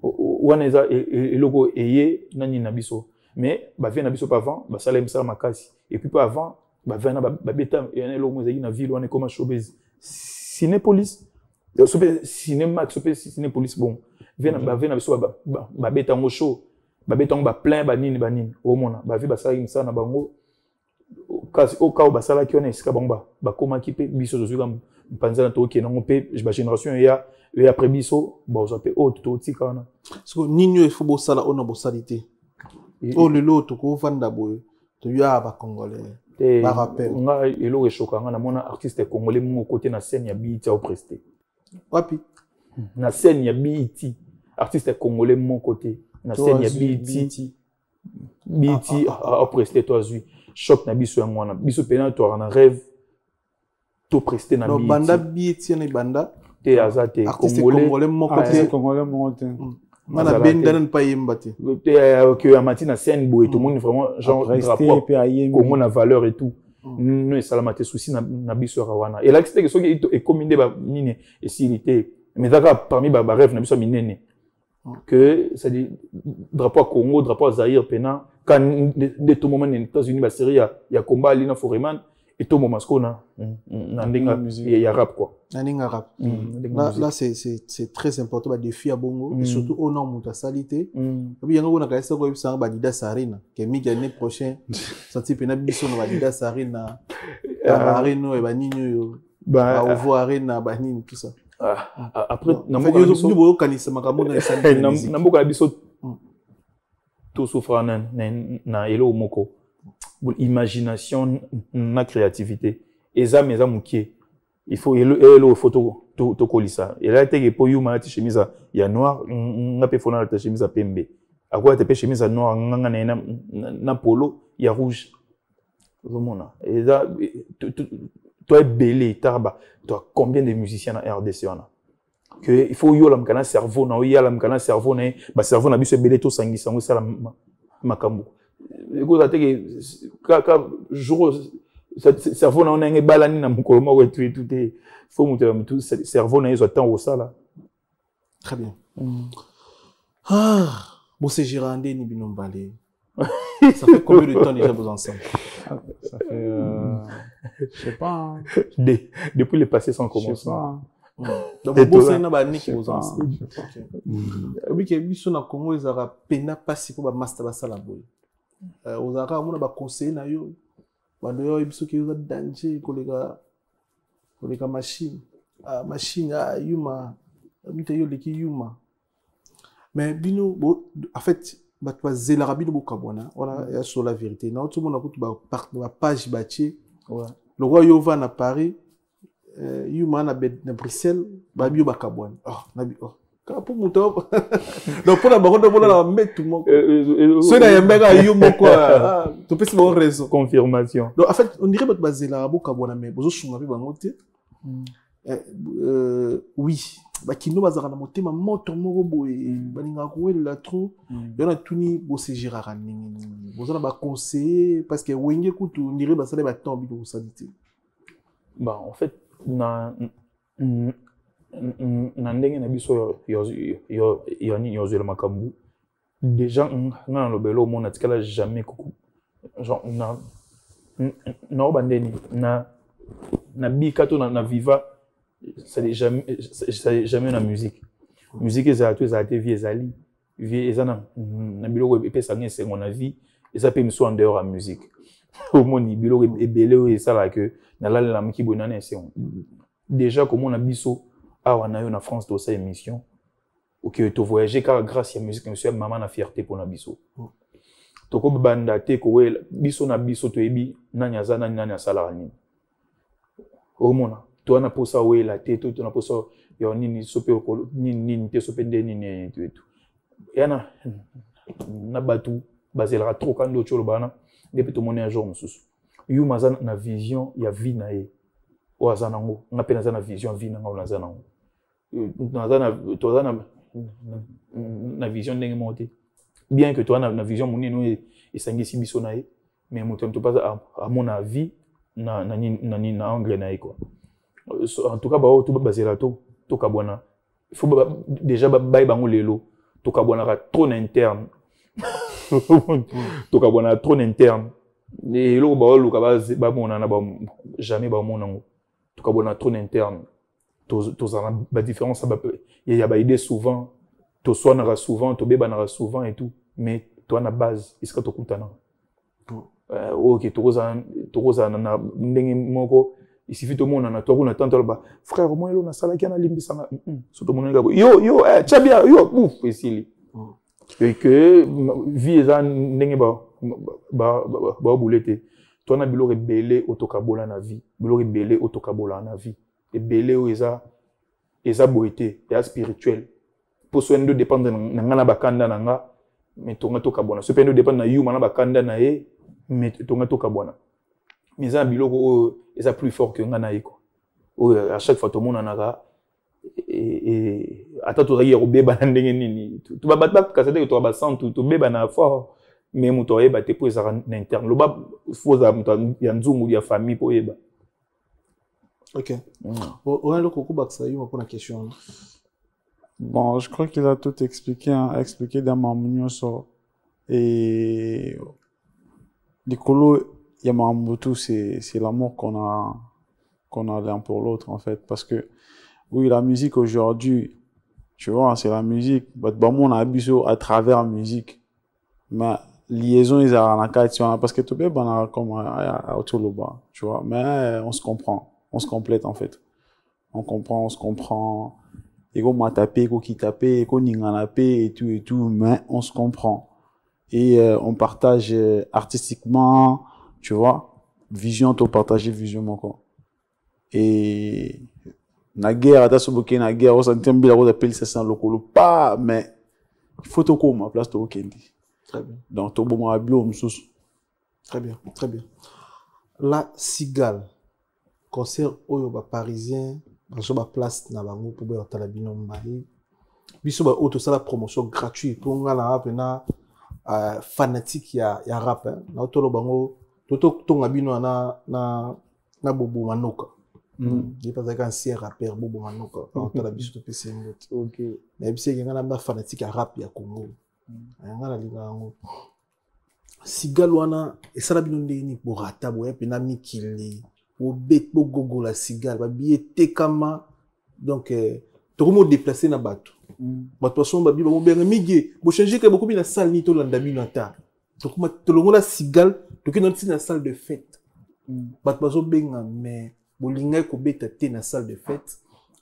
waneza et logo eye nani na biso mais ba vient na biso pas avant ba sala msala makasi et puis pas avant ba vient na ba beta et na logo na ville on est comme showbiz Cinépolis cinéma Cinépolis bon vient biso ba beta ngo show ba beta ngo ba plein ba nini au mona ba vi ba sala msala na bango kasi au cas ba sala ki on esika bango ba koma ki pe biso zo comme panza to ki na ngo pe ba génération et après biso ba zo pe o to tika na so ninyo il faut bo sala ona bo salité o le lot ko vanda boy to ya ba congolais ba rappel nga elo choka nga na mona artiste congolais mo côté na scène ya BET au presté wapi na scène ya BET artiste congolais mo côté na scène ya BET au presté toi zui choc na biso ya ngwana biso pena to na rêve to presté na BET banda BET na banda te azate congolais mo côté mana bendanan pa yemba te que ya matina scène boy tout monde vraiment genre drapeau comme na valeur et tout nous salamate souci na biso rawana et là c'était que soki e commandé ba nini et silité mais d'accord parmi ba rêve na biso minene que ça dit drapeau Congo drapeau Zaïre pena quand de tout moment les États-Unis ba série ya combat lina foreman et tout moment ce qu'on a ndinga ya rap quoi ndinga rap là c'est très important ba défi à bongo et surtout au nom muta salité puis yango on a kaisa ko bisa ba Dida Sarina que mi l'année prochaine sorti pena biso na ba Dida Sarina Arino et ba ninyo ba Ovo Arena ba nini tout ça après na mboka kanisa makambo na santé na mboka biso tout souffre na elo moko imagination na créativité eza meza mukie il faut elo photo to kolisa et là te po yuma ta chemise ya noir nga pe fona ta chemise pembe akwa te pe chemise noir nga na polo ya rouge vraiment et là toi belé tarba toi combien de musiciens na RDC on a que il faut yo la mkana cerveau na yo la mkana cerveau na ba cerveau na biso belé to sangisa ngo sala makambo écoute que jour cerveau na on a balani na mukolo moko tout faut muter tout cerveau na yo temps au ça très bien bon c'est Girandé ni Binombale ça fait combien de temps déjà vous ensemble ça fait je sais pas depuis le passé sans commencement donc vous c'est na ba ni qui vous ensemble oui que biso na Congo ezara pena pasi ko ba master ba sala boy ozaka mona ba conseiller na yo bando yo biso ki yo danger koleka machine yuma mite yo leki yuma mais bino en fait bato bazelaka bino bokabwana wana ya sur la vérité na otomona kutu bapage batie lokwa yo va na Paris yuma na Bruxelles babi yo bakabwana nabi kapo muto donc pour la baronde pour la mettre moko so na yembeka yo moko to pesi bon raison confirmation donc en fait on dirait bato bazelaka bokabwana mais bozo sunga pe bango te oui bakino bazaka na motema moto moko boye balinga kowelela trop yana tuni bosegiraka nini bozana ba conseiller parce que wenge kutu ndire basale ba temps bi kosalite bah en fait na ndenge na biso yo zela makambu déjà na lobelo mona tikala jamais kuku genre na bandeni na bikato na viva ça jamais na musique eza to eza te vie ezali vie ezana na biloko epesa ngese ngona vie eza pe miso en dehors de musique au moni biloko ebele eza la que na la miki bonana c'est déjà comme on a biso awa na yo na France to sa émission OK to voyager car grâce à musique monsieur maman na fierté pour na biso to ko banda te ko wela biso na biso to ebi nanya zana nanya sala ni au mona to na posa wela te to na posa yo nini sope ko nini te sope de nini tout yana na batu bazela trop quand do cholo bana depuis to mona un jour mususu yu mazana na vision ya vie na ye o azanango na pena zana vision vie na ngona zanango na vision ndenge monté bien que toi na vision moni no esangisi biso na ye mais moto to pas à mon avis na anglais na quoi en tout cas ba to basela to kabona il faut déjà ba bango lelo to kabona trop interne to kabona trop interne et lo ba lo ka ba mona na ba jamais ba mona ngo to kabona trop interne to za ba différence il y a ba idée souvent to soinera souvent to bebanera souvent et tout mais toi na base est-ce que to kutana OK to roza na ndenge moko il suffit to mona na to kuna tanto ba frère moi lo na sala ki na limbisanga so to mona ngabo yo chabia yo ouf esili et que vie eza ndenge ba boulete to na biloko belé otokabola na vie biloko belé otokabola na vie et belé eza boité et spirituel pour soin de dépendre na ngana bakanda na nga mais tonga tokabona so pe no dépendre na yuma na bakanda na ye mais tonga tokabona mais ça biloko eza plus fort que ngana iko à chaque fois tout monde en a et ata to ri robeba na ndenge nini to ba batba ka c'est que to ba sant to beba na fort mais muto eba te pour ça na interne lo ba faut za muto ya nzungu ya famille pour eba. OK on a le coco baksa yo pour la question. Bon, je crois qu'il a tout expliqué, expliqué dans ma munioso. Et l'écolo, Yamamoto, c'est l'amour qu'on a l'un pour l'autre, en fait. Parce que, oui, la musique aujourd'hui, tu vois, c'est la musique. On a abusé à travers la musique. Mais liaison, ils ont la question. Parce que tout le monde comme à Otoloba, tu vois. Mais on se comprend. On se complète, en fait. On se comprend. Ego m'a tapé, ego qui tapé, ego n'ingana et tout, mais on se comprend. Et on partage artistiquement, tu vois, vision, to partager vision, mon quoi. Et la guerre, à ta soboké, la guerre, on s'entend bien, on appelle ça sans locolo, pas, mais il faut to ma place, to kendi. Très bien. Donc, to bon ma bleu, msous. Très bien, très bien. La Cigale, concert Oyoba parisien, dans la place na bango pour ba talabino mari biso ba auto ça la promotion gratuite pour ngala rap na fanatique ya rap na auto lo bango to ngabino na bobo manoka il pas un ancien rappeur bobo manoka auto la biso to pc ngoti OK na biso ngala na fanatique ya rap ya Congo ngala linga ngo Sigalwana et ça la bino ndeni pour rata boye pe na mikili au bet au gogo la cigale ba biete kama donc tout le monde déplacé na bato bato son ba bi ba mo benga migi bo changer que beaucoup bi na salle ni to landa bi na ta to kuma to longo la cigale to ki na salle de fête bato so benga mais bo linga ko beta te na salle de fête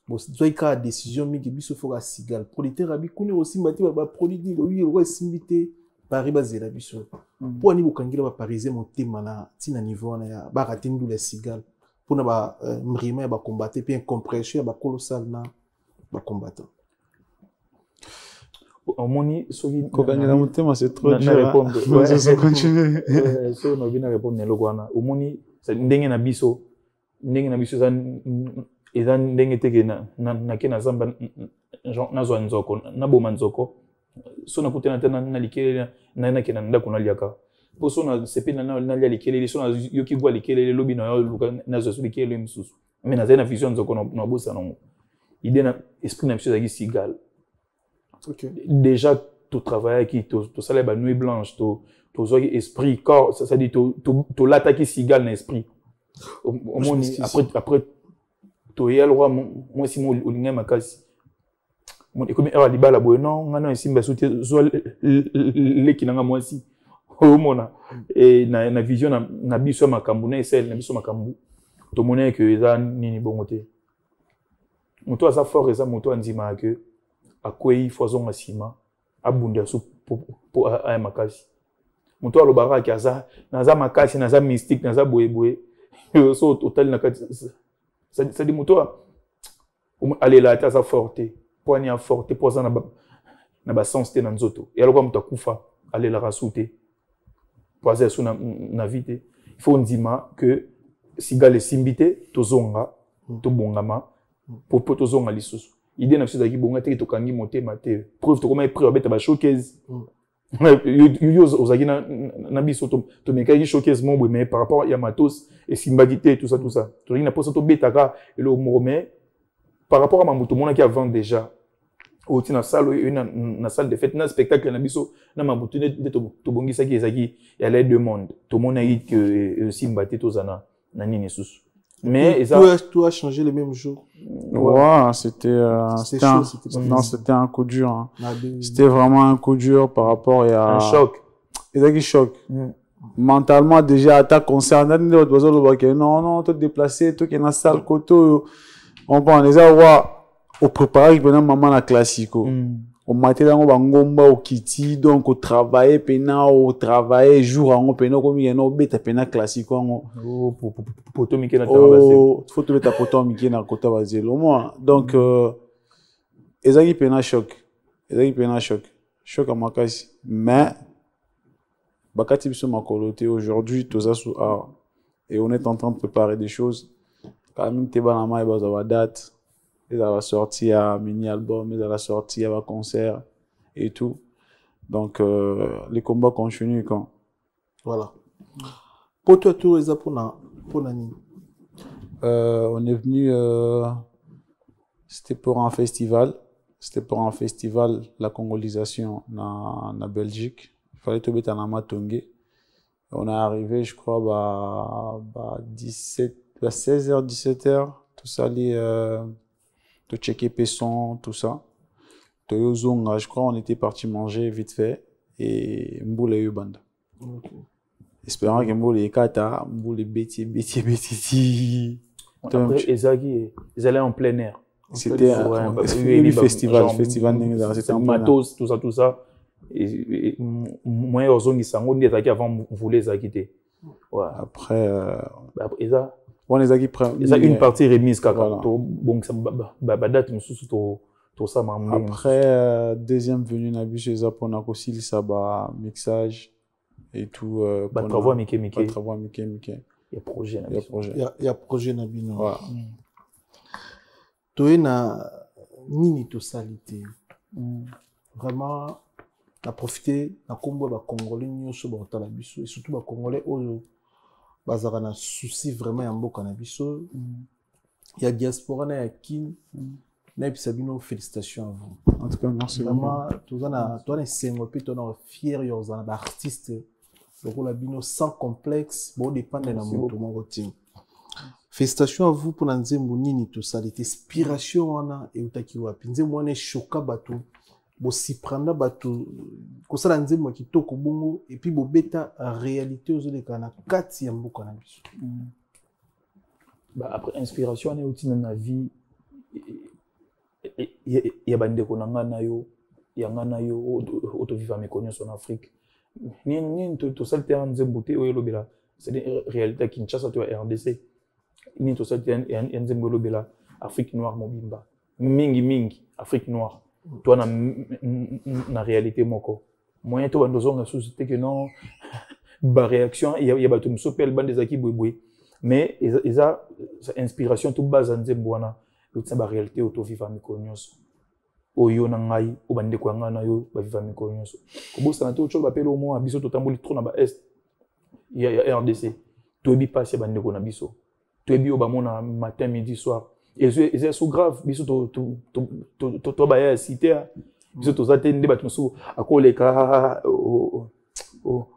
bo zoi ka décision migi biso fo la cigale producteur abi kuni aussi mati ba produit oui ouais simbité Paris bazela biso po ani bokangila ba parisien motema na tina niveau na ya ba ratindu la cigale pour na ba mrima ba combattre puis incompression ba colossal na ba combattant omoni soki kokangela motema c'est trop dur ouais ça continue so no bina répondre ne lokwana omoni ndenge na biso eza ndenge teke na ke na zamba na zwa nzoko na boma nzoko so na kutena tena na likele na ke na ndako na liaka po so na sepe na lia likele so na yoki gwa likele lobi na yo luka na zo likele msusu mais na zena vision nzoko na bosa nango idée na esprit na biso za sigal. OK. Déjà tu travailles qui tu ça la nuit blanche tu zo esprit corps ça dit tu l'attaquer sigal na esprit au moins après to yel roi moi si mo ulinga makasi mon ekomi era libala boy non ngana isimba soute zo leki nanga moi si o mona et na vision na biso makambu na esel na biso makambu to mona que eza nini bongote moto asa fort eza moto andima que akwei foison asima abunda so po a makasi moto alobara ki aza naza makasi naza mystique naza boyeboye so total na kati ça dit moto aller la ta sa forte poignard forte poza na ba sens te na nzoto et alors comme ta kufa aller la rasouter poza so na vite il faut ndima que sigale simbite tozonga to bongama pour tozonga lisusu idée na biso ki bonga te to kangi motema te preuve to comment preuve beta ba showcase yo ozaki na biso to mekaki showcase mon mais par rapport ya matos et simbagité tout ça to na posa to betaka et le mais par rapport à mamuto mona qui avant déjà au tina salle na salle de fête na spectacle na biso na mamuto de to bongisa ki ezaki ya les deux mondes to mona yi que simbaté to zana na nini susu mais tout a changé le même jour. Ouais, c'était un coup dur. Hein. C'était vraiment un coup dur par rapport à un choc. Ezaki choc. Mentalement déjà à ta concert non te déplacer toi qui est dans salle koto on prend les awa au préparer pendant maman la classico. Au matin on va ngomba au kiti donc au travailler pena au travailler jour on pena comme il y a no beta pena classico on poto miki na tabazé faut te mettre poto miki na kota bazelo moi donc ezaki pena choc à makasi mais bakati biso makolote aujourd'hui toza sous art et on est en train de préparer des choses quand même te banama et baza date ils allaient sortir un mini-album, ils allaient sortir un concert et tout. Donc, les combats continuent quand. Voilà. Pour toi, tout est pour Nani. On est venu, c'était pour un festival. C'était pour un festival, la congolisation en Belgique. Il fallait tout mettre en Amatongue. On est arrivé, je crois, 16h, 17h. Tout ça, de checker Pesson, tout ça. Toyozonga, je crois, on était parti manger vite fait et Mboule Yubanda. Espérant que Mboule Ekata, Mboule Béti. Après, ils allaient en plein air. C'était un festival. C'était un matos, tout ça. Et moi, Ozongi Sango, on était avant, on voulait les quitter. Après, on les a qui prennent une partie remise voilà. Bon ça date tout ça après deuxième venue na bus chez Zapona aussi ça ba mixage et tout travaux Mickey il y a projet na bino toi na nini to salité vraiment na profiter na kombo ba congolais nyonso ba otala biso et surtout ba congolais oyo bazaka na souci vraiment ya mboka na biso ya diaspora na ya kin na bisabino félicitations à vous en tout cas merci vraiment toi na sengo pe toi na fier yo za na artiste lokola bino sans complexe bon dépendre na moto moko tim félicitations à vous pour na nzembo nini to salité inspiration wana e utaki wapi nzembo wana choka bato bo si prendre bato ko sala nzembo kitoko bongo et puis bo beta réalité ozoleka na kati ya mboka na biso après inspiration na uti na vie ya bande ko na yo ya ngana yo auto vivre méconnu en Afrique Ni to sal terrain nzembo te oyo lobela. C'est des réalités Kinshasa to RDC. Ni to sal terrain nzembo lobela Afrique noire mobimba. Mingi Afrique noire. Toi na réalité moko. Moyen to bandozonga société que non ba réaction il y a bato msopel bande zaki boy. Mais ça inspiration tout base nzembo wana. C'est ba réalité auto vivre mikonyos. Oyo na ngai obande ko ngana yo ba vivre mikonyos. Kobosa na to cho ba pelo mo abiso to tamboli trop na ba est. Il y a RDC. Tobi passe ya bande ko na biso. Tobi o ba mona matin midi soir. Et c'est sous grave biso to ba ya cité biso to za te nde bato so akoleka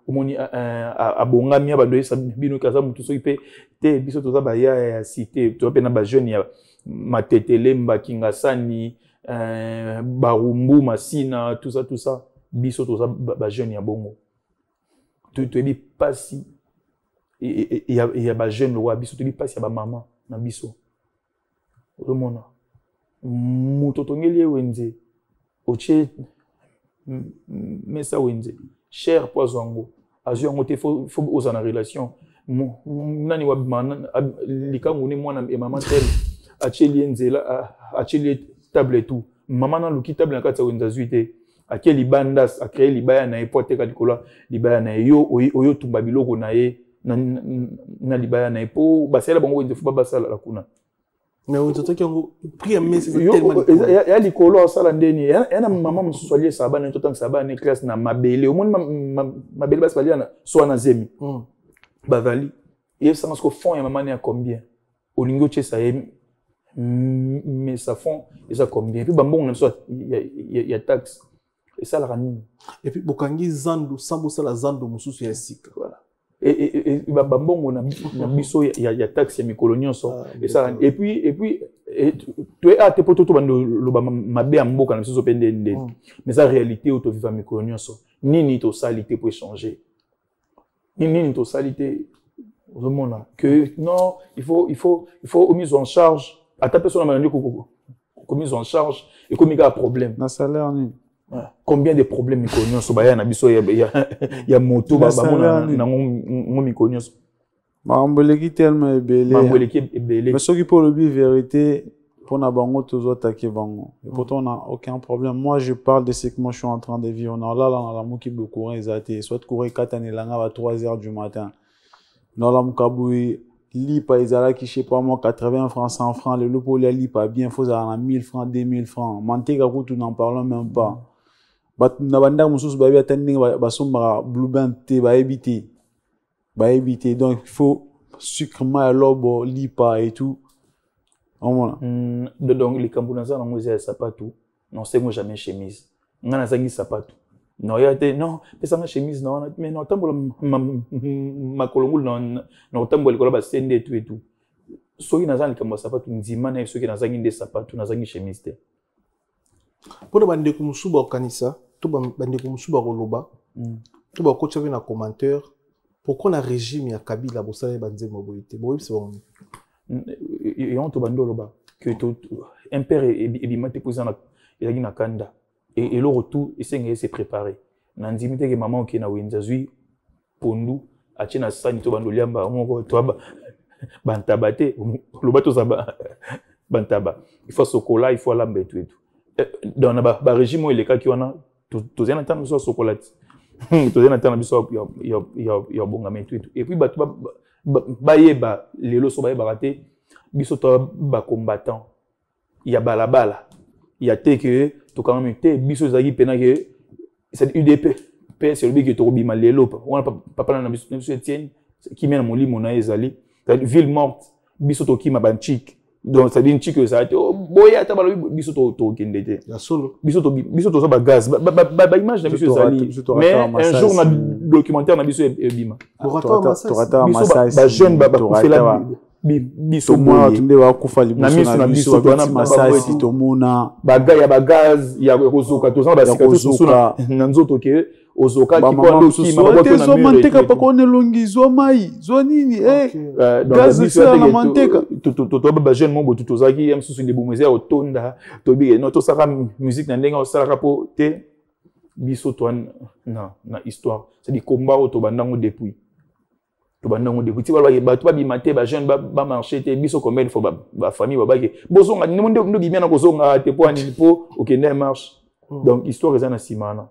omoni abongami abando esa bino kaza mutu so ipe te biso to za ba ya cité to pe na ba jeune ya matetele mbakinga sani barumbu masina tout ça biso to za ba jeune ya bongo to bi pasi il y a ba jeune loi biso to bi pasi ya ba maman na biso remona muto tongeli wenze oche mesa wenze cher poisongo azio ngote faut aux en relation nani wa likangu ni mwana e maman tel acheli nzela acheli table tout maman na luki table na kata wenza zuite akeli bandas akeli libaya na epote kadikola libaya na yo oyo tumba biloko na ye na libaya na epo basela bango wenze faut basala la kuna. Mais on te dit pris mais c'est tellement il y a likolo sala ndeni il y a maman msoswalie sabana to tant sabana classe na mabele au monde mabele bas baliana soit na zemi bavali et ça parce que fond ya maman ya combien olingo che ça mais ça fond et ça combien puis bambon soit il y a taxe et ça la rani et puis bokangi zando sambo sala zando mususu ya sika voilà et bambongo na biso ya taxe ya mikolonio so et ça et puis tu es à tes potos bando lo mabe mboka na biso pende ndé mais ça réalité auto vivre mikolonio so nini to salité pour changer nini to salité vraiment là que non il faut mise en charge à ta personne na mise en charge et comme il y a un problème na salaire ni combien de problèmes mikonyo so baya na biso ya moto ba na mikonyo so mamboleki tellement ebele mais ceux qui pour le but vérité pour na bango toujours attaquer bango et pourtant on n'a aucun problème. Moi je parle de ce que moi je suis en train de vivre. On a là la moki be courant ezate soit courir 4 années là à 3h du matin dans la mukaboui lipa ezala qui je sais pas moi 80 francs 100 francs le lopo la lipa bien faut à 1000 francs 2000 francs manteka ko tout n'en parlons même pas. Na banda mususu ba bi attending ba somba blue band te ba éviter donc il faut sucre ma lobo lipa et tout voilà donc les cambunaza na ngoza sapato non c'est moi jamais chemise ngana zangi sapato non ya te non pesa na chemise non mais non tambola makolongul non tambola kola ba sende tout et tout soki na zangi kamba sapato ndima na soki na zangi nde sapato na zangi chemise te pour bande ko musuba kanisa to bande ko musuba koloba to ba ko tshaka na commentaire pourquoi na régime ya Kabila bosale banze mobilité bo c'est bon et on to bando loba que un père et bimate posé na kanda et le retour il s'est préparé na ndimite ke maman qui na wenza zui pondu achina sani to bando liamba moko to bantabate loba to zaba bantaba il faut sokola il faut lambe tout dans ba régime il est cas qui on a to zena tano so sokolate to zena tano biso ya bonga mais tout et puis ba yeba lelo so ba yeba raté biso to ba combattant il y a balabala il y a te que to quand même te biso zagi pena que c'est UDP c'est le but que to bima lelo on papa na biso Etienne qui mène moli mona ezali ville morte biso to ki ma banchik donc ça dit une chique ça boya ta balo biso to kendete ya solo biso to so ba gaz ba image na biso ezali mais un jour na documentaire na biso ebima torata massage ba jeune ba kufela biso moi tunde wa kufa libuso na biso to na massage to mona baga ya ba gaz ya kozoka to ba sikatu na nzoto ke ozoka ki kwa doki maboko na manteka pa kone longizo mai zo nini gaz ça na manteka to ba jeune mombo tutozaki msusu ndebumweze otonda to bi no to saka musique na ndenga osala po te biso toi na histoire c'est des combats auto bandango depuis to bandango depuis ti ba bimate ba jeune ba marcher te biso combien il faut ba famille ba ke bozonga ni monde ndo bimena ko zonga te po ani po OK ne marche donc histoire eza na simana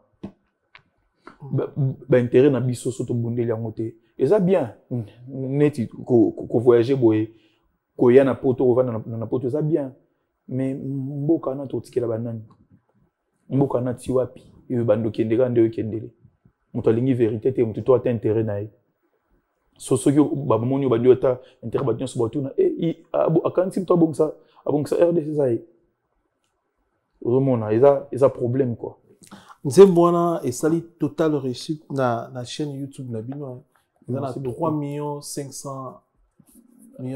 ba intérêt na biso soto bundeli yango te eza bien neti ko voyager boye ko ya na poto ko vana na poto eza bien mais mboka na to tikela banani mboka na ti wapi e bando kendeka nde kendele moto alingi vérité te moto to ata intérêt na ye so soki ba moni ba diota intérêt ba dion so ba tuna e akanti to abongsa RDC ça e vraiment eza problème quoi nzembo wana esali total réussite na chaîne YouTube na bino il a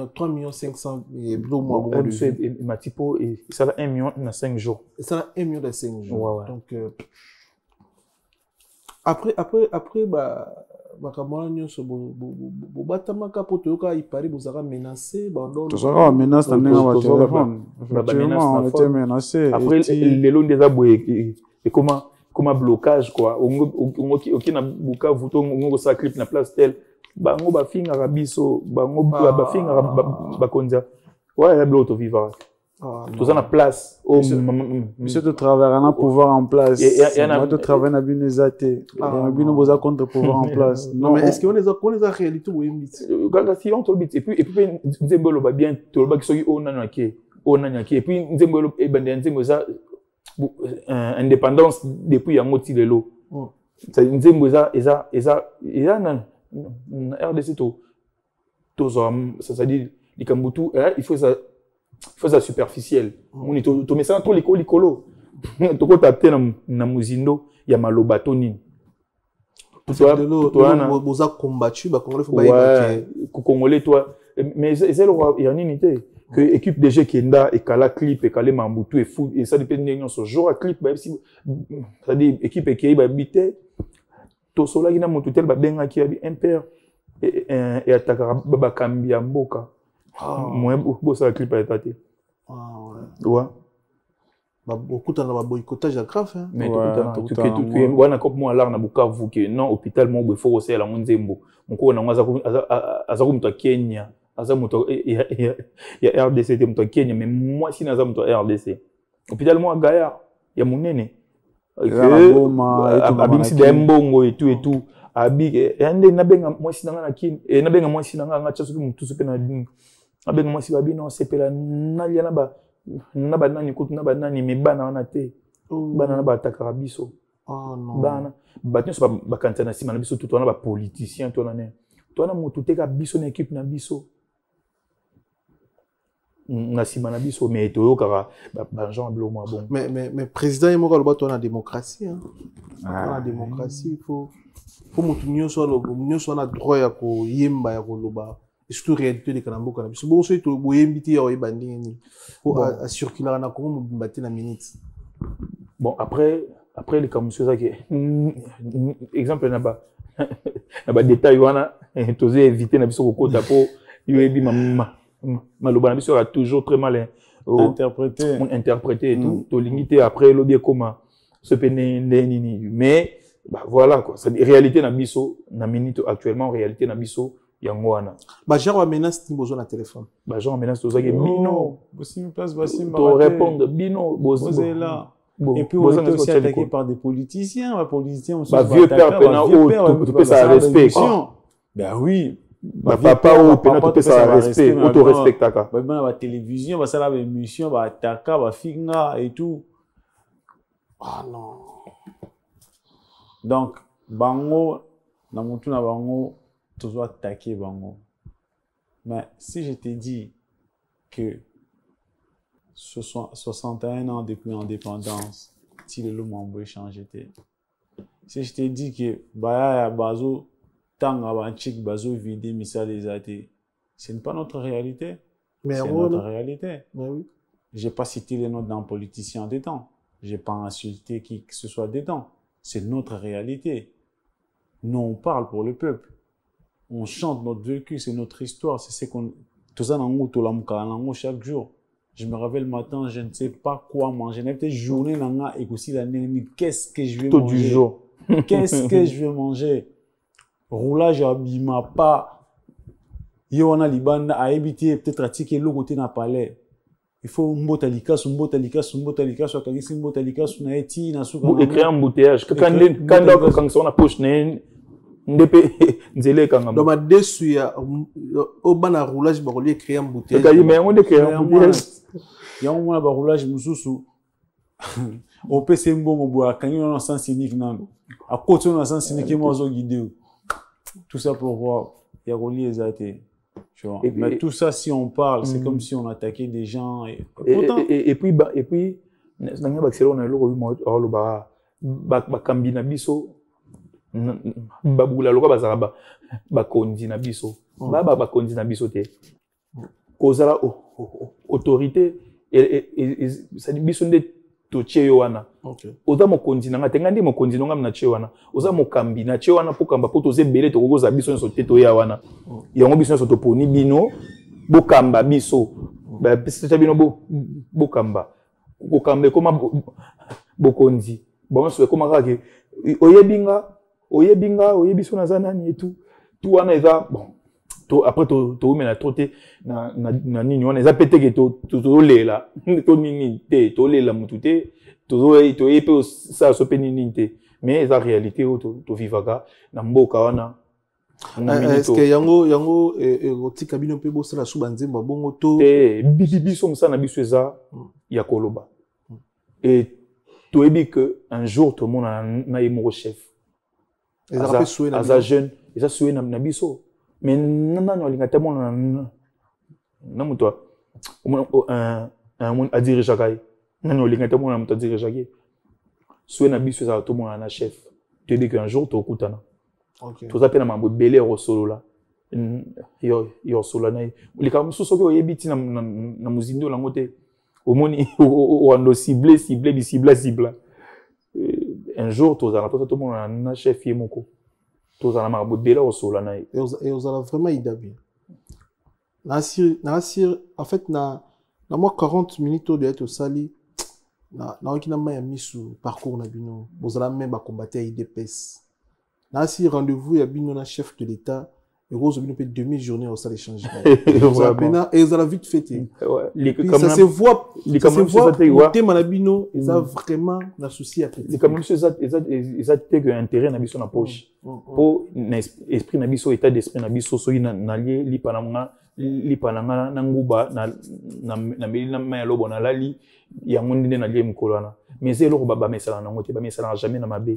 3 500 et bleu mois bon ma typo et ça a 1 million dans 5 jours et ça a 1 million dans 5 jours ouais. Donc après bakamona nyonso bo batamaka poto yoka ipari bozaka menacé bandon tozaka menace na ndenge ba téléphone effectivement on était menacé après lelo ndeza boye et comment blocage quoi on na buka vuto ngo sa clip na place tel bango ba finga rabiso bango ba finga ba konza ouais la bloto vivant tout ça na place au monsieur de travailler na pouvoir en place et moi de travailler na binezate na bino boza contre pouvoir en place non mais est-ce qu'on les a réalité ou limite quand si on tolbit et puis nzembolo ba bien tolba ki soki onana ki et puis nzembolo e bande nzembo za indépendance depuis yango ti lelo ça nzembo eza na RDC to ça veut dire likambutu il faut ça superficiel moni to mais ça to likolo to ko tapter na muzindo ya maloba to nini to ana boza combattu ba congolais faut ba ouais congolais toi mais c'est le roi ya nini te que équipe DG Kenda et kala clip et kala mambutu et fou et ça dépend de son jour à clip ba si ça dit équipe qui ba bité to sola gina mutu tel ba benga ki abi impair et attaquera ba kambia mboka moi beau ça clip a été ouais bah beaucoup dans la boycottage à grave hein mais tout wana comme moi là na Bukavu que non hôpital mo be faut aussi la nzembo mko na ngwaza azaku mtu Kenya azamu mtu ya RDC te mtu Kenya mais moi si naza mtu RDC hôpital mo Gaya ya munene abimisi dembongo et tout abi ende na benga moi si nanga na kin e na benga moi si nanga nga tsasu mutu supe na dini abenga moi si babino sepela nalia na banani kutu na banani me bana wana te bana na batakara biso non bana batin so ba kanta na sima na biso tout wana ba politicien to na ne to na mutu te ka biso na équipe na biso na sima na biso mais to yokara ba Jean Blo moi bon mais président yemo ka loba to na démocratie hein na démocratie il faut mutu nyonso na droit ya ko yemba ya ko loba surtout réalité de kanambo kana biso bo so to boyembi ti ya oyeba ndenge pour circuler na ko mo bimbati na minute bon après les kamuso ça que exemple na ba détail wana toze éviter na biso ko kota po yoyebi maloba na biso a toujours très mal interprété et tout to limité après lobby comment se peine nini mais bah voilà quoi c'est réalité na biso na minute actuellement réalité na biso yango wana ba genre menace ti bozo na téléphone ba genre menace to zaki bino bosim place basim to répondre bino bozo là et puis on est aussi attaqué par des politiciens on se vieux père pena tu peux ça respect ben oui papa ou pena tu peux ça respect auto respectaka ba ba télévision ba sala ba émission ba attaquer ba finga et tout non donc bango na mutu na bango toujours attaquer bango mais si je te dis que 61 ans depuis l'indépendance si le Lumumba changé si je te dis que baya bazo tanga banchik bazo vider misal des athées ce n'est pas notre réalité mais c'est notre réalité mais oui j'ai pas cité les noms d'un politicien dedans j'ai pas insulté qui que ce soit dedans c'est notre réalité nous on parle pour le peuple on chante notre vécu c'est notre histoire c'est ce qu'on tout ça dans tout la chaque jour je me réveille le matin, je ne sais pas quoi manger. Peut-être journée, et aussi la nuit, qu'est-ce que je vais Tout manger? du jour. Qu'est-ce que je vais manger? Roulage abîma pas. Yona libanda a évité peut-être à tirer le côté d'un palais. Il faut mbotalika, mbotalika, mbotalika, soit kalisi mbotalika, na eti na suka. Pour écrire un embouteillage. Quand on a poche ndp nzele kanga. Dans ma déçu ya au bana roulage ba relier créer un bouteille. Kali mais on écrit un bouteillage. Ya on a ba roulage mususu. Au PC mbongo boa kangi on a sens unique nando. À côté on a sens unique moi zo guidé. Tout ça pour voir ya relier exacté. Mais tout ça, si on parle, c'est comme si on attaquait des gens. Et puis, dans le Barcelone, on a le Kambina Biso, Babula Loka Bazaraba, Bakondina Biso, Bakondina Biso, Kozala autorité, et ça dit Biso de Tocheyoana. Oza mokonzi nanga tengandi mokonzi nonga mna chewana oza mokambi na chewana pokamba poto ze belé to koza biso nso teto ya wana yango biso nso to poni bino bokamba biso ba pesa bino bokamba kokamba koma bokonzi bon so koma kake oyebinga biso na zanani et tout wana eza bon to après to mena troté na nini wana eza pété que to lela to nini te to lela mutute to ça so péninité mais la réalité to vivaka na mboka wana est-ce que yango tika bino pe bo sala suba nzemba bongo to biso musana biso eza ya koloba et to ebi que un jour tout le monde na yemo chef eza jeune eza soué na biso mais nana linga tellement na muto un a dirigé kai nana linga tellement na muto dirigé kai soué na biso eza tout le monde na chef to ebi que un jour to kutana to zapena mambo belé ro solo la yo solo na lika mususu ko yebiti na muzindo lango te omoni o ciblé un jour tout le monde na chef yemoko tout ça na belé ro solo na et vous allez vraiment idabi en fait na moi 40 minutes de être au sali na okina ma misu parcours na bino vous allez même combattre IDPS. Là, si rendez-vous, il y a bien un chef de l'État, et vous avez une demi-journée au salle d'échange. Et vous avez vite fêté. Ça se voit, le thème à bino, ils ont vraiment un souci à faire. Les comme ils ont intérêt à la poche. Pour l'esprit nabiso, état d'esprit nabiso, so il n'a lié, li pananga, nanguba, na melina mayalobo na lali, ya monde na lié mkolana. Mais c'est l'eau baba, mais ça n'a pas, mais ça n'a jamais na mabe.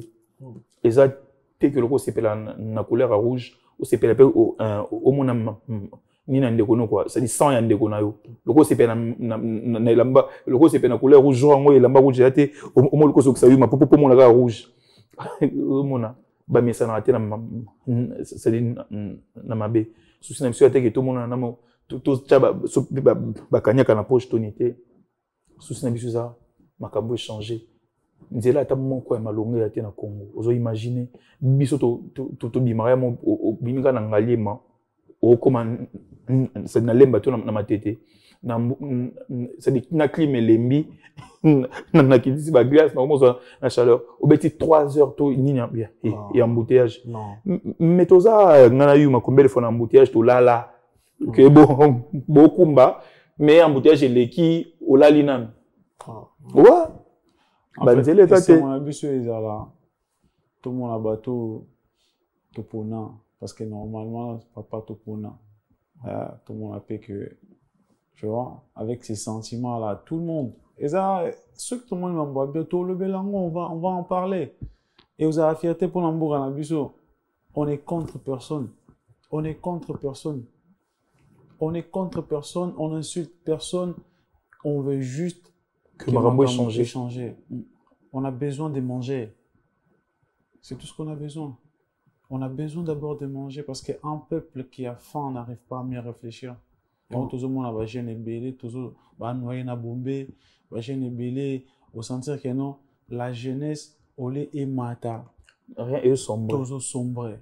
Que le c'est la couleur rouge ou c'est au mon ni na ndeko quoi ça dit sans ya ndeko na yo le c'est na lamba le c'est na couleur rouge ngo lamba rouge yaté au mo le so que ça ma popo mon la rouge mona ba mais ça na raté na ça dit na mabe souci na monsieur yaté que tout mon na mo tout tchaba so ba kanyaka na poche tonité souci na biso ça makambo changer nzela ata moko ya malongo ya te na Congo ozo imaginer biso to bimara mo bimika na ngalima o koma ça na lemba to na matete na ça dit na clim lembi na kitisi ba glace na mo na chaleur obeti 3 heures to nini ya embouteillage mais toza ngana yu makombele fona embouteillage to lala que bon kumba mais embouteillage leki olali nan ouais. En fait, c'est mon habitude, tout le monde a bateau, tout pour parce que normalement, papa tout pour tout le monde a fait que, tu vois, avec ces sentiments-là, tout le monde, et ça, ceux que tout le monde m'envoie bientôt, le Bélango, on va en parler. Et vous avez la fierté pour l'Ambour à l'Abisso. On est contre personne. On est contre personne. On est contre personne, on insulte personne, on veut juste que Marambo changer. On a besoin de manger. C'est tout ce qu'on a besoin. On a besoin d'abord de manger parce qu'un peuple qui a faim n'arrive pas à mieux réfléchir. Donc, tout le monde a jeune et belé, tout le monde a noyé na bombé, jeune et belé, au sentir que non, la jeunesse, olé et mata. Rien est sombre. Tozo sombre.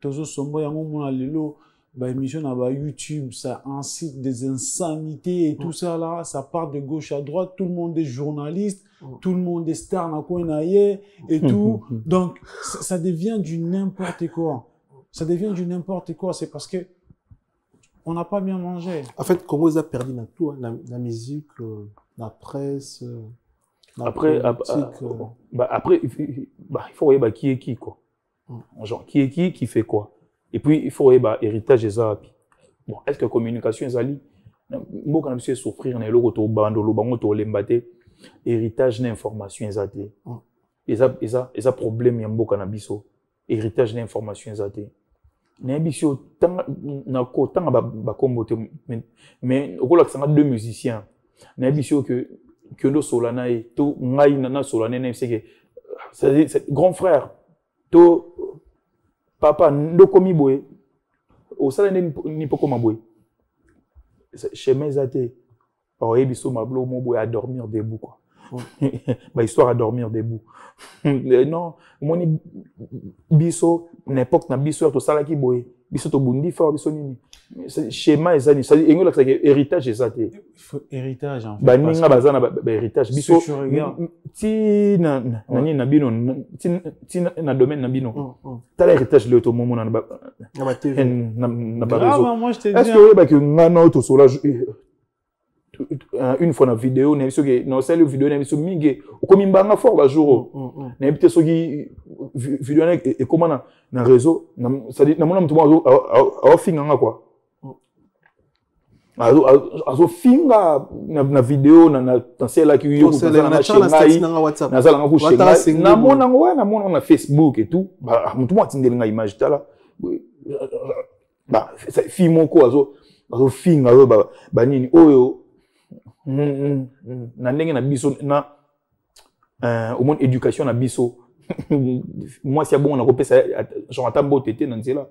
Tozo sombre, yango mona lelo, émission à YouTube, ça incite des insanités et tout ça là, ça part de gauche à droite, tout le monde est journaliste, tout le monde est star na et tout. Donc, ça devient du n'importe quoi. Ça devient du n'importe quoi. C'est parce que on n'a pas bien mangé. En fait, comment ils ont perdu dans tout, hein, la musique, la presse, après, après, il faut voir qui est qui, quoi. Genre, qui est qui fait quoi. Et puis, il faut voir héritage des arts. Bon, est-ce que la communication est allée? Moi, quand je suis souffrir, on est là, héritage d'information est allée. Et ça, problème, il y a beaucoup de héritage d'information est allée. N'importe mais au rôle de deux musiciens, n'importe que nos solana et tout ngai nana solana c'est grand frère to papa ndo komi boy au sala ni poko maboy chez mes athées oh ebiso mablo mo boy à dormir debout quoi. Bah histoire à dormir debout. Non moni biso n'importe na biso to sala ki boy biso to bundi fa biso nini schéma ezali ça dit engolo ça héritage ezate héritage en fait ba ninga bazana ba héritage biso ti na nani na bino ti na domaine na bino tala héritage le to momo na ba na ba réseau moi je te dis est-ce que ba que ngana to sola une fois na vidéo na biso que non celle vidéo na biso mingi comme mbanga fort ba jour na ebite soki vidéo et comment na réseau ça dit na mona mtu a finga quoi azo finga na vidéo na celle qui yo na chengai na zala nga ku chengai na mona na Facebook et tout ba mtu mo atindeli nga image tala ba fimo ko azo finga ba nini oyo na ndenge na biso na au monde éducation na biso moi si bon on a repéré genre atambo tété na nzela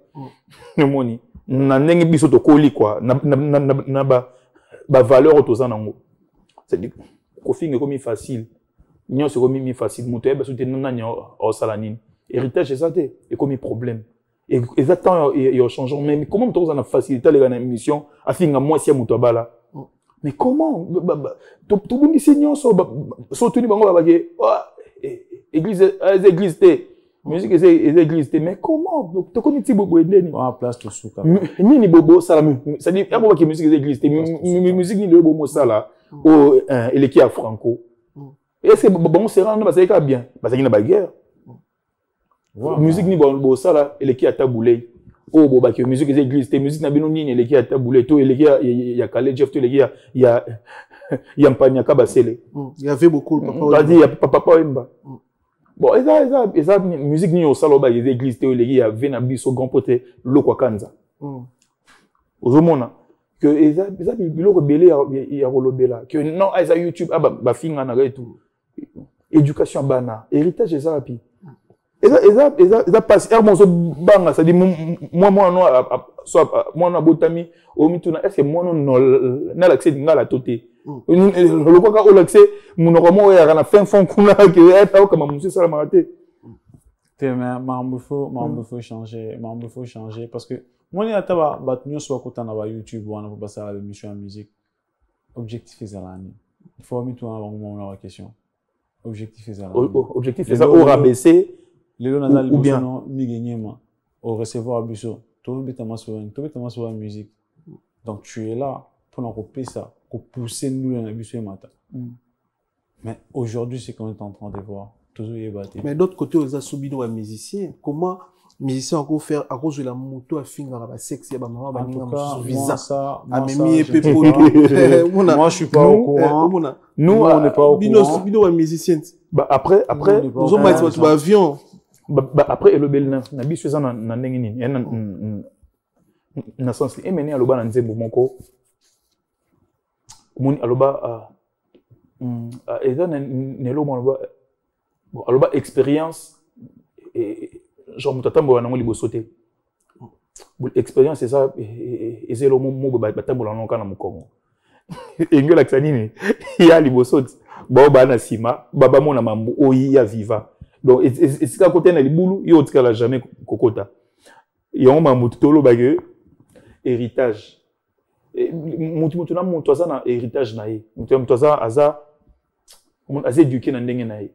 moni na ndenge biso to koli quoi na ba valeur to zanango c'est dire ko finga comme facile nyo c'est comme mi facile moto ba soute na nyo o sala nini héritage ça té et comme problème et exactement il changeant mais comment to na faciliter les émission a finga moi si moto bala. Mais comment tout le monde ici surtout bango babake église musique église mais comment to connais ti bobo ndeni en place to souka ni bobo sala ça dit abo que musique église musique ni le bobo sala au eleki à franco est-ce que bon c'est rendre parce que bien parce qu'il na ba guerre musique ni bobo sala eleki à taboulé oh bon bah que musique des églises musique na bino nini eleki à taboulé to eleki ya kale Jeff to eleki ya mpanya kabasele il y avait beaucoup papa dit papa Wemba bon eza musique ni au salo ba des églises to eleki ya vena biso grand pote lokwa kanza ozomona que eza biloko belé ya rolobela que non eza YouTube ba finga na et tout éducation bana héritage eza rapi eza passe hermoso banga ça dit moi non soit moi na botami o mituna est-ce que moi non na l'accès ngala toté le quoi ka l'accès mon romo ya na fin fond kuna que être comme monsieur ça maraté mais faut changer parce que moi ni ataba batnyo so ko tana ba YouTube wana pour passer à l'émission en musique objectif ezalani il faut mituna na question objectif ezalani au rabaisser ou bien au recevoir biso tout betama sur musique donc tu es là pour nous couper ça pour pousser nous dans biso matin mais aujourd'hui c'est qu'on est en train de voir toujours y battre mais d'autre côté aux asubino musiciens comment musicien encore faire à cause de la moto à finir la sexe ba maman ba ninga visa à mimi pepo moi je suis pas au courant nous on n'est pas au courant bino musicien bah après nous on va sur avion après le bel na biso za na ndenge nini na sens emene aloba na nzembo moko moni aloba eza nelo aloba bon aloba expérience et genre mutatambo na ngoli bosote expérience ça ezelo mo batambola nonka na mukongo engola ksanini ya libosote ba na sima baba mona mambu oyi ya viva donc c'est quand côté na libulu yo tika la jamais kokota yango mamutu tolo ba que héritage. Mutu na mutu aza na héritage na ye. Mutu aza éduqué na ndenge na ye.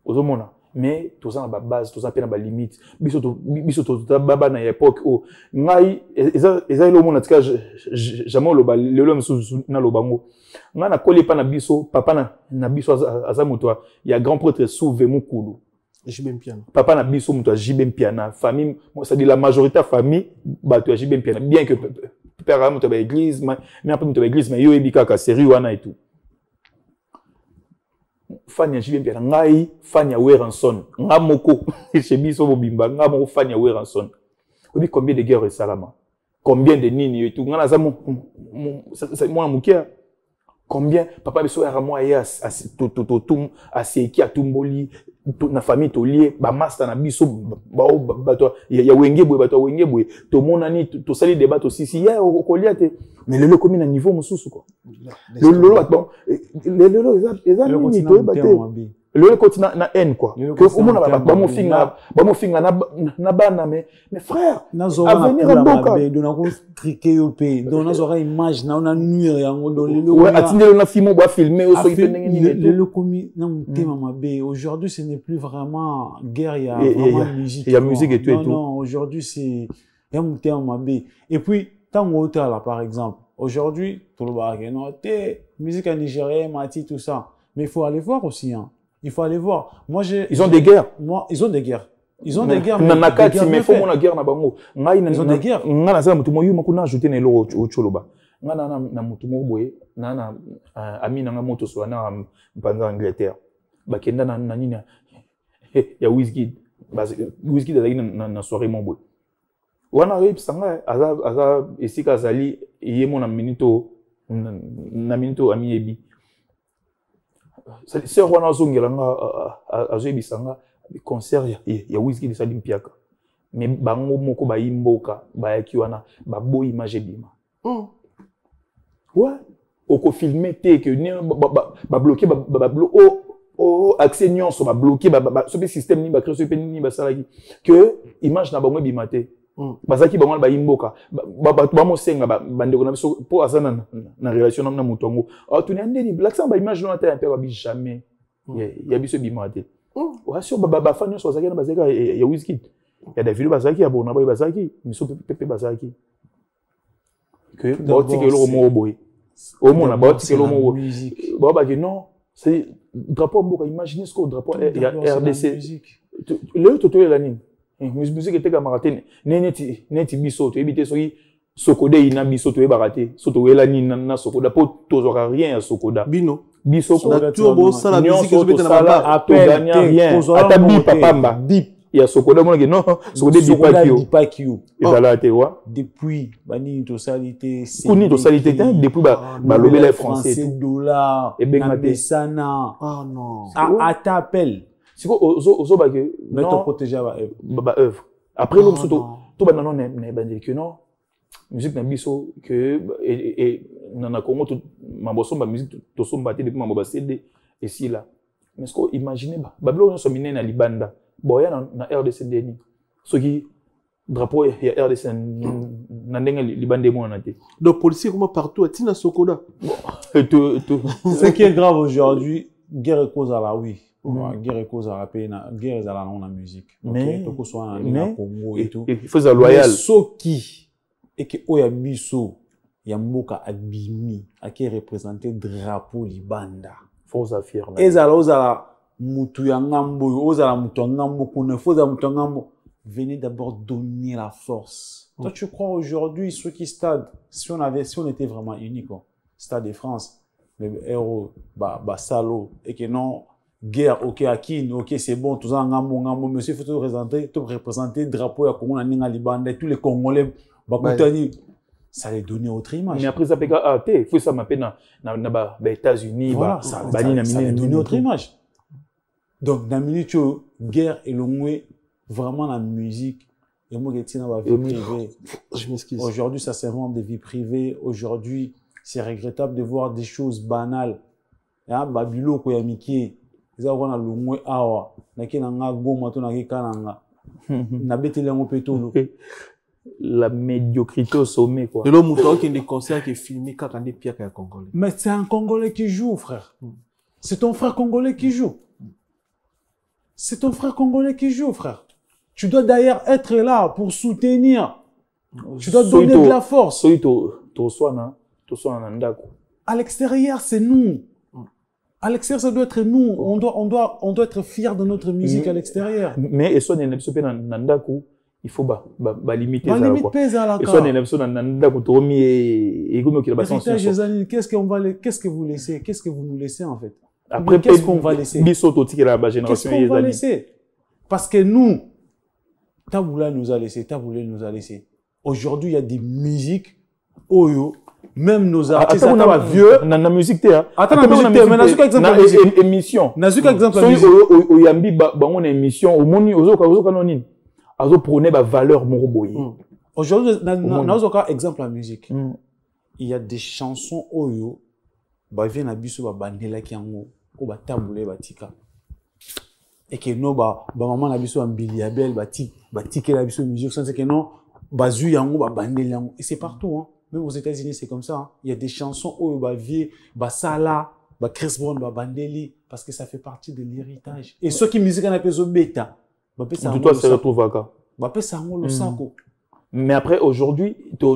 Ozomona. Mais toza na ba base, toza pe na ba limite. Biso to baba na époque o ngai eza lo mona tika jamais lo ba lelo msusu na lo bango. Nga na koli pa na biso papa na biso aza mutu ya grand prêtre Souve Mukulu. JB Mpiana. Papa na biso mutu JB Mpiana. Famille, ça dit la majorité de famille bato JB Mpiana. Bien que père mutu ba église, mais après mutu ba église mais yo ebika ka série wana et tout. Fanya JB Mpiana ngai Fanya Weranson nga moko chez biso bobimba nga moko Fanya Weranson. Obi combien de guerres salama? Combien de nini et tout. Nga na za moi mukia. Combien papa biso ya moi ya aseki atumboli na famille to lié ba master na biso bato ya wenge boy bato wenge boy to monani to sali débat aussi si ya okolia te mais le komi na niveau mususu quoi le bon le nini to baté le continent na haine quoi que au monde ba mo finga na bana mais frère avenir mboka dona ko triquer yo pe dona zora image na ona nuire yango do le ouais atindelo na film ba filmer au so le komi na mutema mabe aujourd'hui ce n'est plus vraiment guerre, il y a vraiment musique. Il y a musique et tout. Non, aujourd'hui, c'est... Il y a mutema mabe. Et puis, tant que là, par exemple, aujourd'hui, tout le monde non, musique en Nigeria, Mati, tout ça. Mais il faut aller voir aussi, hein. Il faut aller voir. Moi, ils ont des guerres. Moi, ils ont des guerres. Ils ont des guerres. Mais il faut mon guerre na bango. Ils ont des guerres. Nga na za mutu moyo makuna ajouter na lo choloba. Nga na mutu mo boye na ami na moto so na mpanza Angleterre. Bakenda na nini ya Wizkid. Wizkid azali na soirée mon boy. Wana rep sanga aza esika azali yemo na minito ami ebi. C'est wana azongela nga azoyebi sanga concert ya Wizkid sali mpiaka. Mais bango moko ba imboka ba yaki wana ba bo image bima. Ouais, oko filmer te que ba bloquer ba accès nyonso ba bloquer ce système ni ba créer ce ni ba salaki que image na bango bimate. Bazaki bango ba imboka ba mo senga ba ndeko na biso pour asana na relation na mutongo. Ah tu n'endeni l'accent ba image na ta ba bi jamais. Ya biso bimate. Ouais sur ba fan nyonso bazaki na bazaka ya Wizkid. Ya Davido bazaki ya bona ba bazaki miso pepe bazaki. Que boti que lo mo boy. Au moins boti que lo mo ba ba que non, c'est drapeau mboka, imaginez ce que drapeau RDC. Le toto la nini. Musique était camarade neti biso to ebité sokoda ina biso to ebaraté. Soto la nini na sokoda po tozora rien à sokoda. Biso sokoda turbo ça la musique que je na to gagner rien. Ata bi papamba. Il y a Sokoda mon non Sokoda Dipakio et ça te wa depuis bani to salité kuni to salité depuis ba lobela français dollar et ben sana ah non à t'appel siko ozo ba que mais to protéger ba œuvre après l'homme surtout to ba non ne ba dire que non musique na biso que et na Congo to mamboso ba musique to somba te depuis mambo CD et si là mais ce que imaginez ba blo so mine na libanda boya na RDC deni ce qui drapeau ya RDC na ndenga libande mo na te donc policier comment partout atina Sokoda ce qui est grave aujourd'hui guerre cause à la oui guerre cause à la paix guerre à la musique mais to ko so na Congo et tout il faut ça loyal so qui et que oya biso ya mboka abimi qui représenter drapeau libanda faut affirmer ezala ozala mutu ya ngambo ozala mutu ya ngambo kuna foza mutu ya ngambo venez d'abord donner la force. Toi tu crois aujourd'hui ceux qui stade si on était vraiment unique Stade de France les héros ba salo et que non guerre OK Akin OK c'est bon tout ça ngambo monsieur faut représenter drapeau ya Congo na ninga libanda tous les Congolais bakutani ça les donner autre image. Mais après ça peut il faut ça m'appelle na ba États-Unis ça les donner autre image. Donc, dans la minute guerre et le mouet, vraiment la musique, et moi, vie privée. Je m'excuse. Aujourd'hui, ça s'invente des vies privées. Aujourd'hui, c'est regrettable de voir des choses banales. Hein, Babilo, Koyamiki, ils ont le mouet awa, naki nanga goma to naki kananga. Na betele ngo petolo. la médiocrité au sommet, quoi. Et là, Mouton qui est des concerts qui est filmé quand on est pire qu'un Congolais. Mais c'est un Congolais qui joue, frère. C'est ton frère congolais qui joue. C'est ton frère congolais qui joue, frère. Tu dois d'ailleurs être là pour soutenir. Tu dois donner de la force. À l'extérieur, c'est nous. À l'extérieur, ça doit être nous. On doit être fiers de notre musique à l'extérieur. Mais il faut limiter ça. Qu'est-ce que vous laissez? Qu'est-ce que vous nous laissez en fait? Après, qu'est-ce qu'on va laisser? Qu'est-ce qu'on va laisser? Parce que nous, Taboula nous a laissé, Taboulé nous a laissé. Aujourd'hui, il y a des musiques, Oyo, même nos artistes, vieux. Dans la musique, attends, la musique, mais n'a-tu qu'un exemple de émission. N'a-tu qu'un exemple de musique. Oyambi, on a émission, au monde, Azo prôner la valeur moroboyi. Aujourd'hui, n'a aucun exemple en musique. Il y a des chansons Oyo, viennent à biso ba bandela ki yango, ko ba taboulé ba tika. Et que non maman na biso ambili abel ba tiké la biso musique sans que non bazu yango ba bandela yango. Et c'est partout hein. Même aux États-Unis c'est comme ça hein. Il y a des chansons Oyo ba vie ba sala ba Chris Brown ba bandeli parce que ça fait partie de l'héritage. Et ceux qui musique en appellent bêta. De toi, c'est retrouvé le sako. Mais après, aujourd'hui, tu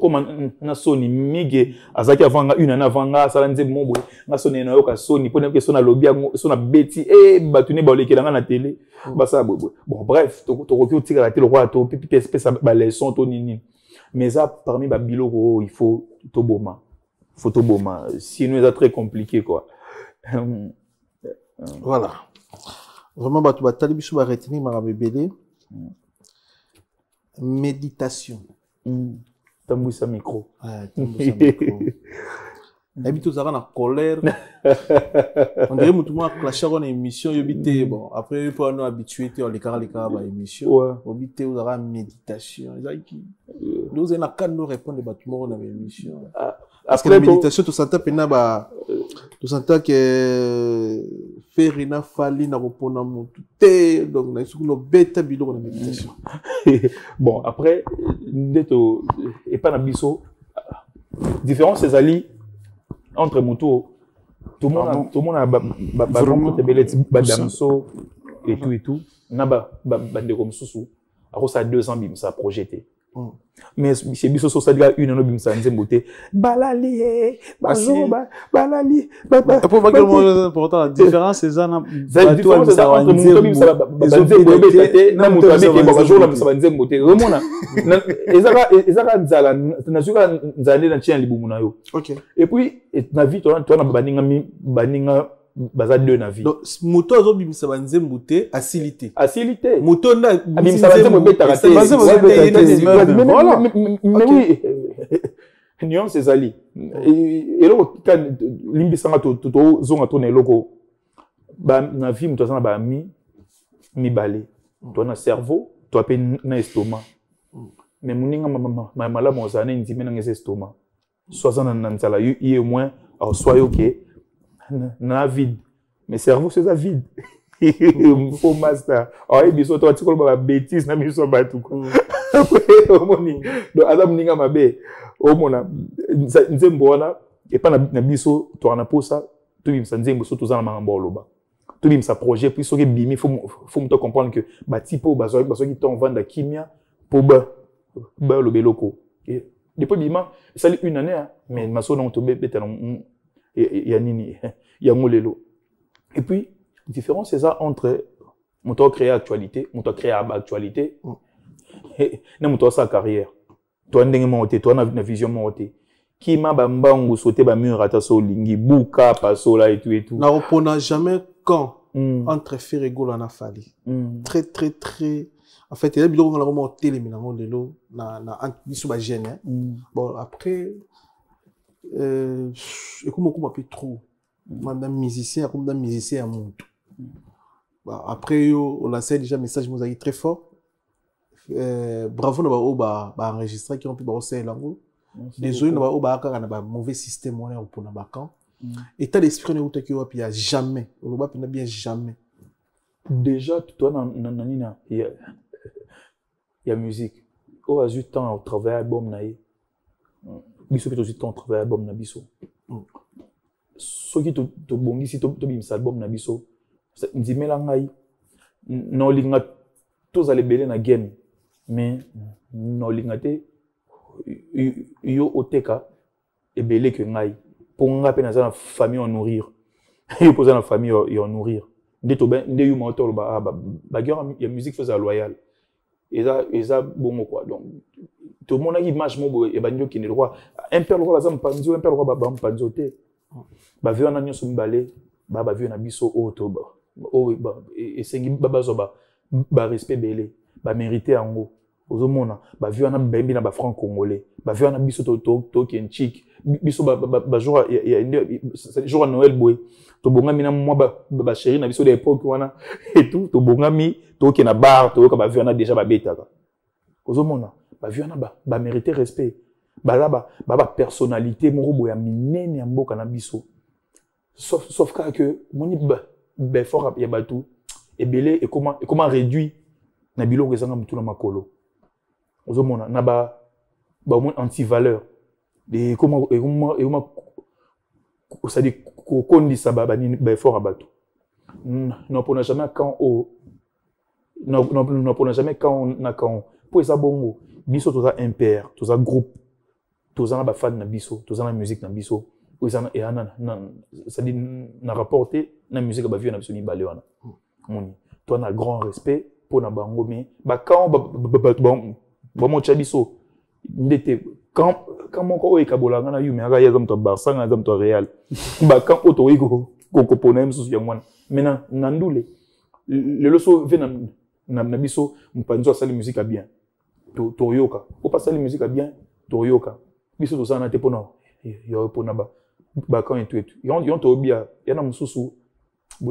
comme na Sony, Miguel, Azaki avant, une année avant, ça l'a dit, mon boy, na Sony, na yoka Sony, pour que son lobby, son bêtis, et battu, balé, qui est dans la télé. Bon, bref, tu recule la télé, tu pipi, espèce de leçon, ton nini. Mais ça, parmi les biloko, il faut Toboma. Sinon, c'est très compliqué, quoi. Voilà. Vraiment, tu vas retenir ma bébé. Méditation. Tambouissa micro. Tambouissa micro. Habite aux arènes en colère. On dirait que tout le monde a clashé dans l'émission. Bon, après, il faut nous habituer à l'écart à l'émission. Habite aux arènes méditation. Nous avons qu'à nous répondre à tout dans l'émission. Parce que la méditation, tout s'entend que faire une fali na repona mutu te donc na suku no beta bilo na méditation. Bon après ndeto et pas na biso différence ces ali entre mutu tout le monde a ba beleti ba damso et tout na ba bande comme susu a ça 2 ans bim ça projeté. Mais c'est biso so ça dit une no bim ça nzemboté balali balali pour pas que le important la différence c'est ça na différence c'est entre muto bim ça nzemboté na muto avec ba jour la ça nzemboté remona ezaka nzala na suka nzali na tien libumu na yo. OK. Et puis na vie toi na baninga baza deux na vie. Donc moto azo bimisa banzemboté asilité. Moto na bimisa banzemboté taraté. Voilà. Mais oui. Nuance ezali. Et là quand limbisanga to zonga to na eloko ba na vie moto azana ba mi balé. Toi na cerveau, toi pe na estomac. Mais moninga mala mozana ndimena ngese estomac. Soit na nzala y moins soit OK. Na vide. Mais cerveau, c'est ça vide. Faux master. Alors, il dit, toi, tu as des bêtises, na miso batu. Donc, Adam Ninga Mabe, au mona, Nzembona, et pas na biso, toi, na posa, tout bim sa Nzembo, tout ça, na mamboloba. Tout bim sa projet, puis, ce qui bimi, faut me comprendre que, bah, tipo, bah, qui t'en vendent la kimia, pour le beloko. Et, depuis bima, ça lui une année, mais ma soeur, on te bête, il y a nini, il y a molelo. Et puis, la différence, c'est ça entre mon temps créé actualité, mon temps créé actualité, et mon temps sa carrière. Toi, n'es monté, toi, na vision montée. Qui m'a bambangu sauté ba mur ata so lingi buka pasola et tout. Na repona jamais quand entre Ferrego la na fali. Très. En fait, il y a biloko na remonter les minango de l'eau na biso ba gêne. Bon après et comme on m'appelle trop madame musicien comme madame musicien à monde après on a fait déjà message nous a dit très fort bravo na ba enregistrer qui ont pu bosser lango désolé na ba mauvais système on est pour na bakan état d'esprit ne qui il y a jamais on va pas bien jamais déjà toi il y a musique oh a eu temps au travail album naïe biso peut aussi temps au travail album na biso ce qui te bongi si to bim album na biso ndimela ngai no linga tous aller belé na game mais no linga te yo oteka et belé que ngai pour nga pe na za famille en nourrir yo poser na famille en nourrir nde yo moteur ba guerre ya musique faisait loyal et ça bon quoi donc tout le monde a image mo e banjo qui ne roi un père roi bazam panzo un père roi ba panzo te ba vieux na nyoso mbale ba vieux na biso auto ba oh ba et sengi ba zo ba respect belé ba mériter ango ozomona ba vieux na bembi na ba franc congolais ba vieux na biso to qui en chic biso ba jour jour Noël boy to bongami na moi ba chéri na biso de époque wana et tout to bongami to qui na bar to ka ba vieux na déjà ba betaka ozomona ba vieux na ba mériter respect ba personnalité moko boya minene ya mboka na biso sauf que moni ba fort ya batu et belé et comment réduire na biloko ezanga mutu na makolo ozomona na ba moins anti valeur et comment ça dit qu'on dit ça ba fort à batu non pour jamais quand non pour jamais quand pour ça bongo biso toza impair toza groupe toza na ba fan na biso toza na musique na biso oza et ana ça dit na rapporter na musique ba vieux na biso ni balé wana moni toi na grand respect pour na bango mais ba quand ba mo chabiso ndete quand moko o ekabolanga na yu mais aka yaza mto Barça na mto Real ba quand auto iko ko pona msusu ya mwana maintenant na ndule le loso vena na biso mpanzo asali musique a bien to yoka o pas asali musique a bien to yoka biso to sana te pona yo pona ba quand et tout yon to bia yana msusu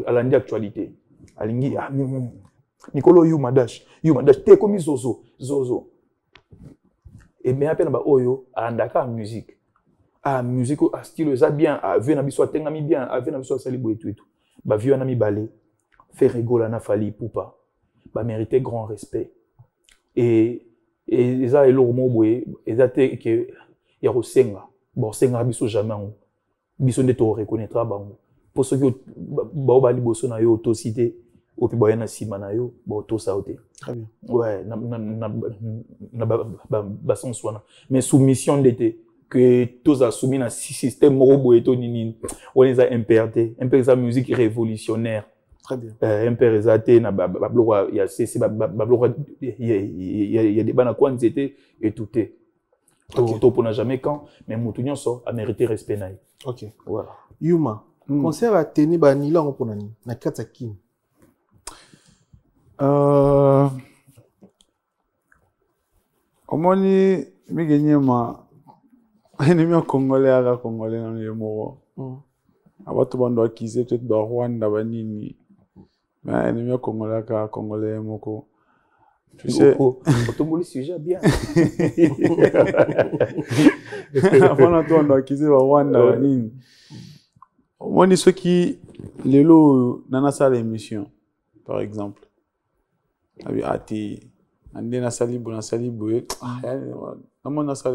alandi actualité alingi Nicolo you madash te comme zozo et mais appelle ba oyo andaka musique musique a style ça bien a vu na biso tengami bien a vu na biso sali boy tout ba vieux na mi balé faire rigoler na fali poupa ba mériter grand respect et ça est lourd mo boy et ça te que ya rosenga bon senga biso jamais biso nde to reconnaîtra bango pour ceux qui ba liboso na yo to cité au puis boyana sima na yo bon to ça oté très bien ouais na ba sens wana mais soumission d'été que tous a soumis na système robo et to nini on les a imperté un peu sa musique révolutionnaire très bien un peu résaté na ba bloc il y a c'est ba bloc il y a des bana quoi c'était et tout est to pour na jamais quand mais mutunyo so a mérité respect naï OK voilà Yuma concert a tenu ba nila on pona ni na Katsaki omoni migenyema ennemi congolais aga congolais na yemo abato bando akize peut-être ba Rwanda banini mais ennemi congolais aga congolais moko tu sais automobile le sujet bien avant to bando akize ba Rwanda banini omoni ceux qui lelo nana sala émission par exemple abi ati ande na salibo na sala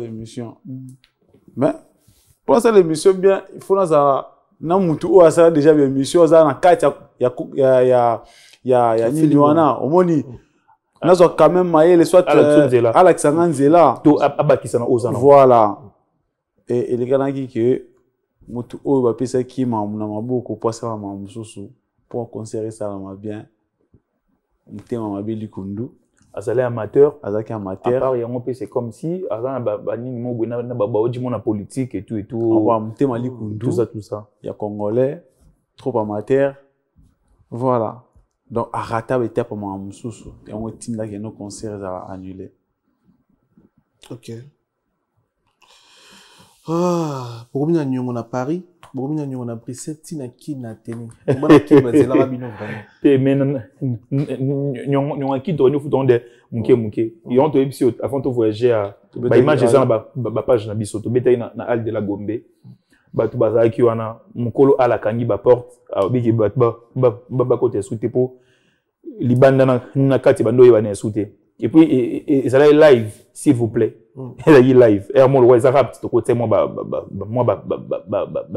émission mais pour ça l'émission bien il faut na mutu o asala déjà bien émission za na kati ya nini wana omoni nazo quand même maele soit Alexandre Nzela to abakisa na ozana voilà et les gars qui que mutu o ba pesa ki na maboko pour ça ma mususu pour conserver ça bien mtema mabeli kundu azali amateur azaki à amateur part yango pe c'est comme si azana ba nini mo bwana na ba oji mona politique et tout on mtema likundu tout ça il y a congolais trop amateur voilà donc arata étape ma mususu yango tinda que nos concerts a annulé OK pour mina nyongo na Paris pour mina nyongo na Bruxelles tina ki na teni bana ki bazela rabino vraiment te men nyongo ki to ni futon de muke yon to episode avant to voyager à ba image ça na ba page na biso to beta na hall de la Gombe batu bazaki wana mukolo ala kangi ba porte a biki ba côté souté pour libanda na kati bando yeba na souté Et puis, et ça là live, s'il vous plaît. Elle a eu live. Et moi, le roi, ça rap, c'est côté, moi,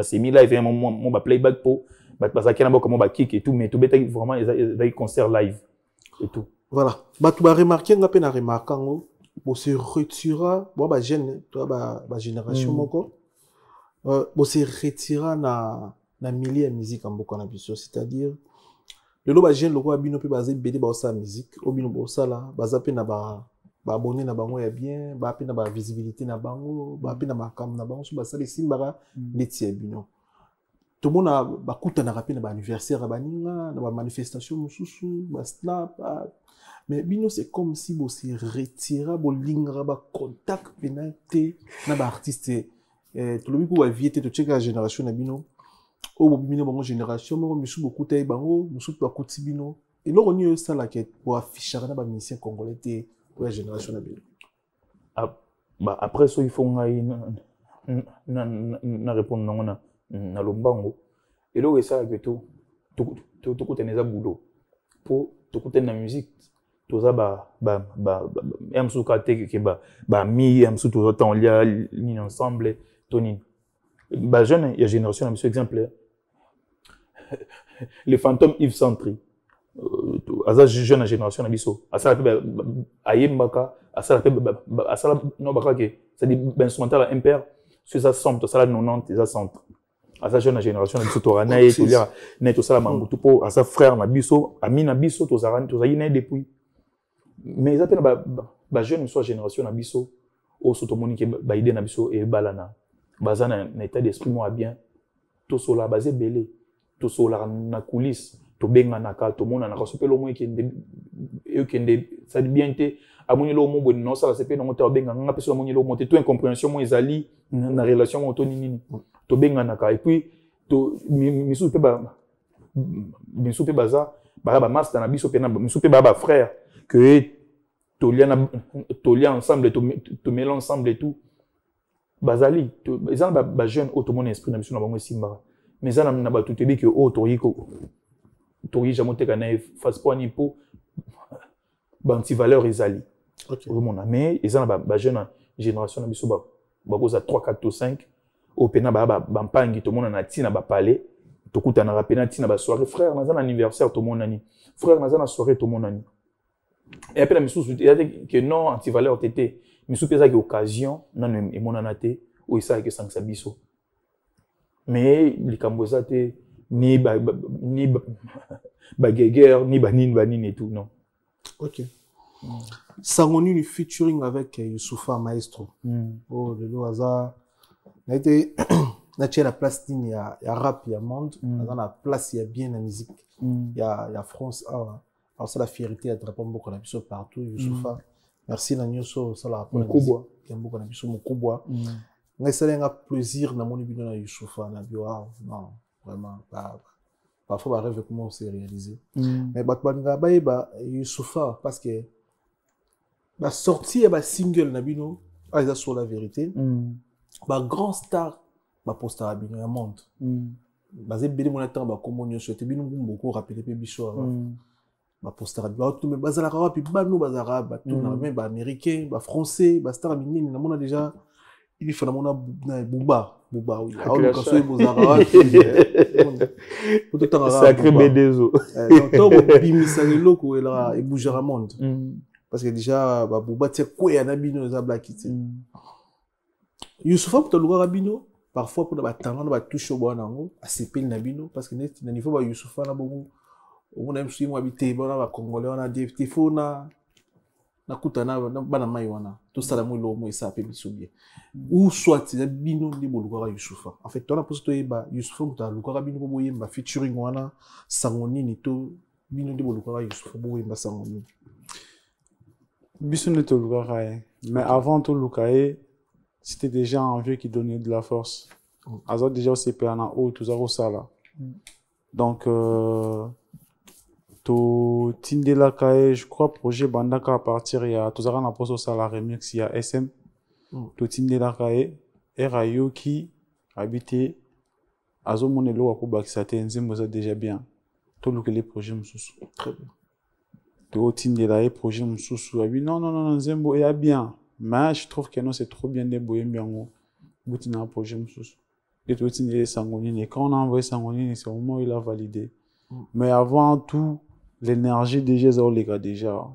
c'est mis live, et moi, playback pour, ça qui est comme kick et tout, mais tout bête, vraiment, il a eu concert live et tout. Voilà. Tu vas remarquer, on a peine à remarquer, on se retira, bon, bah, jeune, toi, bah, génération, moko, on se retira na milieu de musique en beaucoup c'est-à-dire, le lo ba jeune, le roi, bino, peut baser, bédé, bah, sa musique, au bino, bah, ça, là, bah, ça, na ba abonné na bango ya bien, ba pe na ba visibilité na bango, ba pe na makam na bango, so ba sala simbara leti ya bino. Tout le monde ba kuta na rapé na ba anniversaire ba ninga, na ba manifestation mususu, ba snap, mais bino c'est comme si bo se retira bo lingra ba contact penate na ba artiste tout le monde ko ba viete to checker la génération na bino. O bo bino bango génération mo musu beaucoup tay bango, musu ba kuti bino. Et là on y ça la quête pour afficher na ba musicien congolais té pour la génération na bino. Après ça il faut na répondre na lombango. Et là ça que tout tenez boulot pour tout côté na musique tout ça amsu kate ke mi amsu tout temps il y a ni ensemble toni jeune il y a génération na monsieur exemple les fantômes Yves Santry aza jeune génération na biso asala pe ayembaka asala pe asala no baka ke c'est dit instrumental impair sur ça somme ça la 90 ça centre asa jeune génération na biso to rana et to lire net to sala mangutu po asa frère na biso ami na biso to zarani to zaine depuis mais ils appellent ba jeune soit génération na biso au soto monique ba idée na biso et balana bazana na état d'esprit moi bien to sola basé belé to sola na coulisse to benga na ka to mona na ka sopelo mo kende ça dit bien té amoni lo mo bon non ça c'est pe non to benga nga peso amoni lo mo té to incompréhension mo ezali na relation mo to nini to benga na ka et puis to misu pe baza ba master na biso pe na misu pe ba frère que to lien ensemble to mêler ensemble et tout bazali ils ont ba jeune auto mon esprit na biso na bango simba mais ça na ba tout te que tori jamais te kana face point ni po banti valeur ezali au monde mais ils ont ba jeune génération na biso ba koza 3 4 5 au pena ba mpangi to mona na tina ba palais to kuta na rapena tina ba soirée frère na anniversaire to mona ni frère na soirée to mona ni et après la mission que non anti-valeur tété mais sous pesa que occasion non et mon anaté ou ça que sans sabiso mais les cambozate ni guerre ni banine et tout non. OK. Sangoni ni featuring avec Youssoufa Maestro. Oh le hasard n'a été na la place il y a rap il y a monde dans la place il y a bien la musique il y a France alors c'est la fierté à drapeau beaucoup na biso partout Youssoufa merci na nyoso ça la pour Mukubwa il y a beaucoup na biso Mukubwa ngai ça un plaisir na moni bino na Youssoufa na bio non vraiment parfois ba rêve comment c'est réalisé mais batbanga ba Youssoufa parce que la sortie ba single na bino ça sur la vérité ba grand star ba poster à bino ya monde basé beli mon temps ba comme nyoso te bino beaucoup rappeler pe biso ba poster ba tout mais bazala ka puis ba nous bazara ba tout na même ba américain ba français ba star mingi na mona déjà il faut na mona Bouba oui alors quand c'est bozara tout temps sacré bédezo donc bimisa loko ela e bougera monde parce que déjà ba Bouba tient quoi ya na bino za blackité Youssoufa pour le rabino parfois pour ba talent ba touche au bonango a sepel na bino parce que net na niveau ba Youssoufa na bongo on a même habité bon ba congolais on a des fo na kutana bana mai wana tout ça la mo lo mo ça pe biso bien ou soit na bino ndi boluka Youssoufa en fait on a posé to ba Youssoufa muta luka bino bo yemba featuring wana sangoni ni to bino ndi boluka Youssoufa bo yemba sangoni biso ne to luka mais avant to luka c'était déjà un vieux qui donnait de la force azot déjà c'est plana haut tout ça là donc to tindela kae je crois projet bandaka à partir il y a tout ça na poso ça la remix il y a SM to tindela kae erayo qui habité azo monelo ko bakisa te nzembo ça déjà bien to luke les projets mususu très bien totindela ye projet mosusu abi non non non nzembo eya bien mais je trouve que non c'est trop bien nde boyembi yango botina projet mosusu et totindela ye sango nini et quand on a envoyé sango nini c'est au moment où il a validé mais avant tout l'énergie déjà eza oleka déjà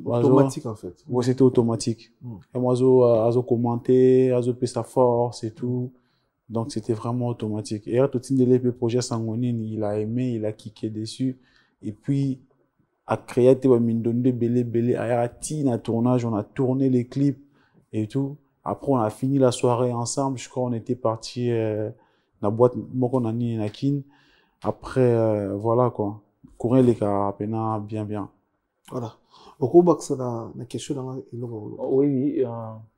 automatique en fait. Ouais, c'était automatique. Et moi, azo commenter, azo payer sa force et tout. Donc, c'était vraiment automatique. Et à tout le projet Sangonine, il a aimé, il a kické dessus. Et puis, à créer des mindonde belé, à un tournage, on a tourné les clips et tout. Après, on a fini la soirée ensemble. Je crois qu'on était parti dans la boîte Mokonani et Nakin. Après, voilà quoi. Courir les carapena bien. Voilà. Au bas que la question oui,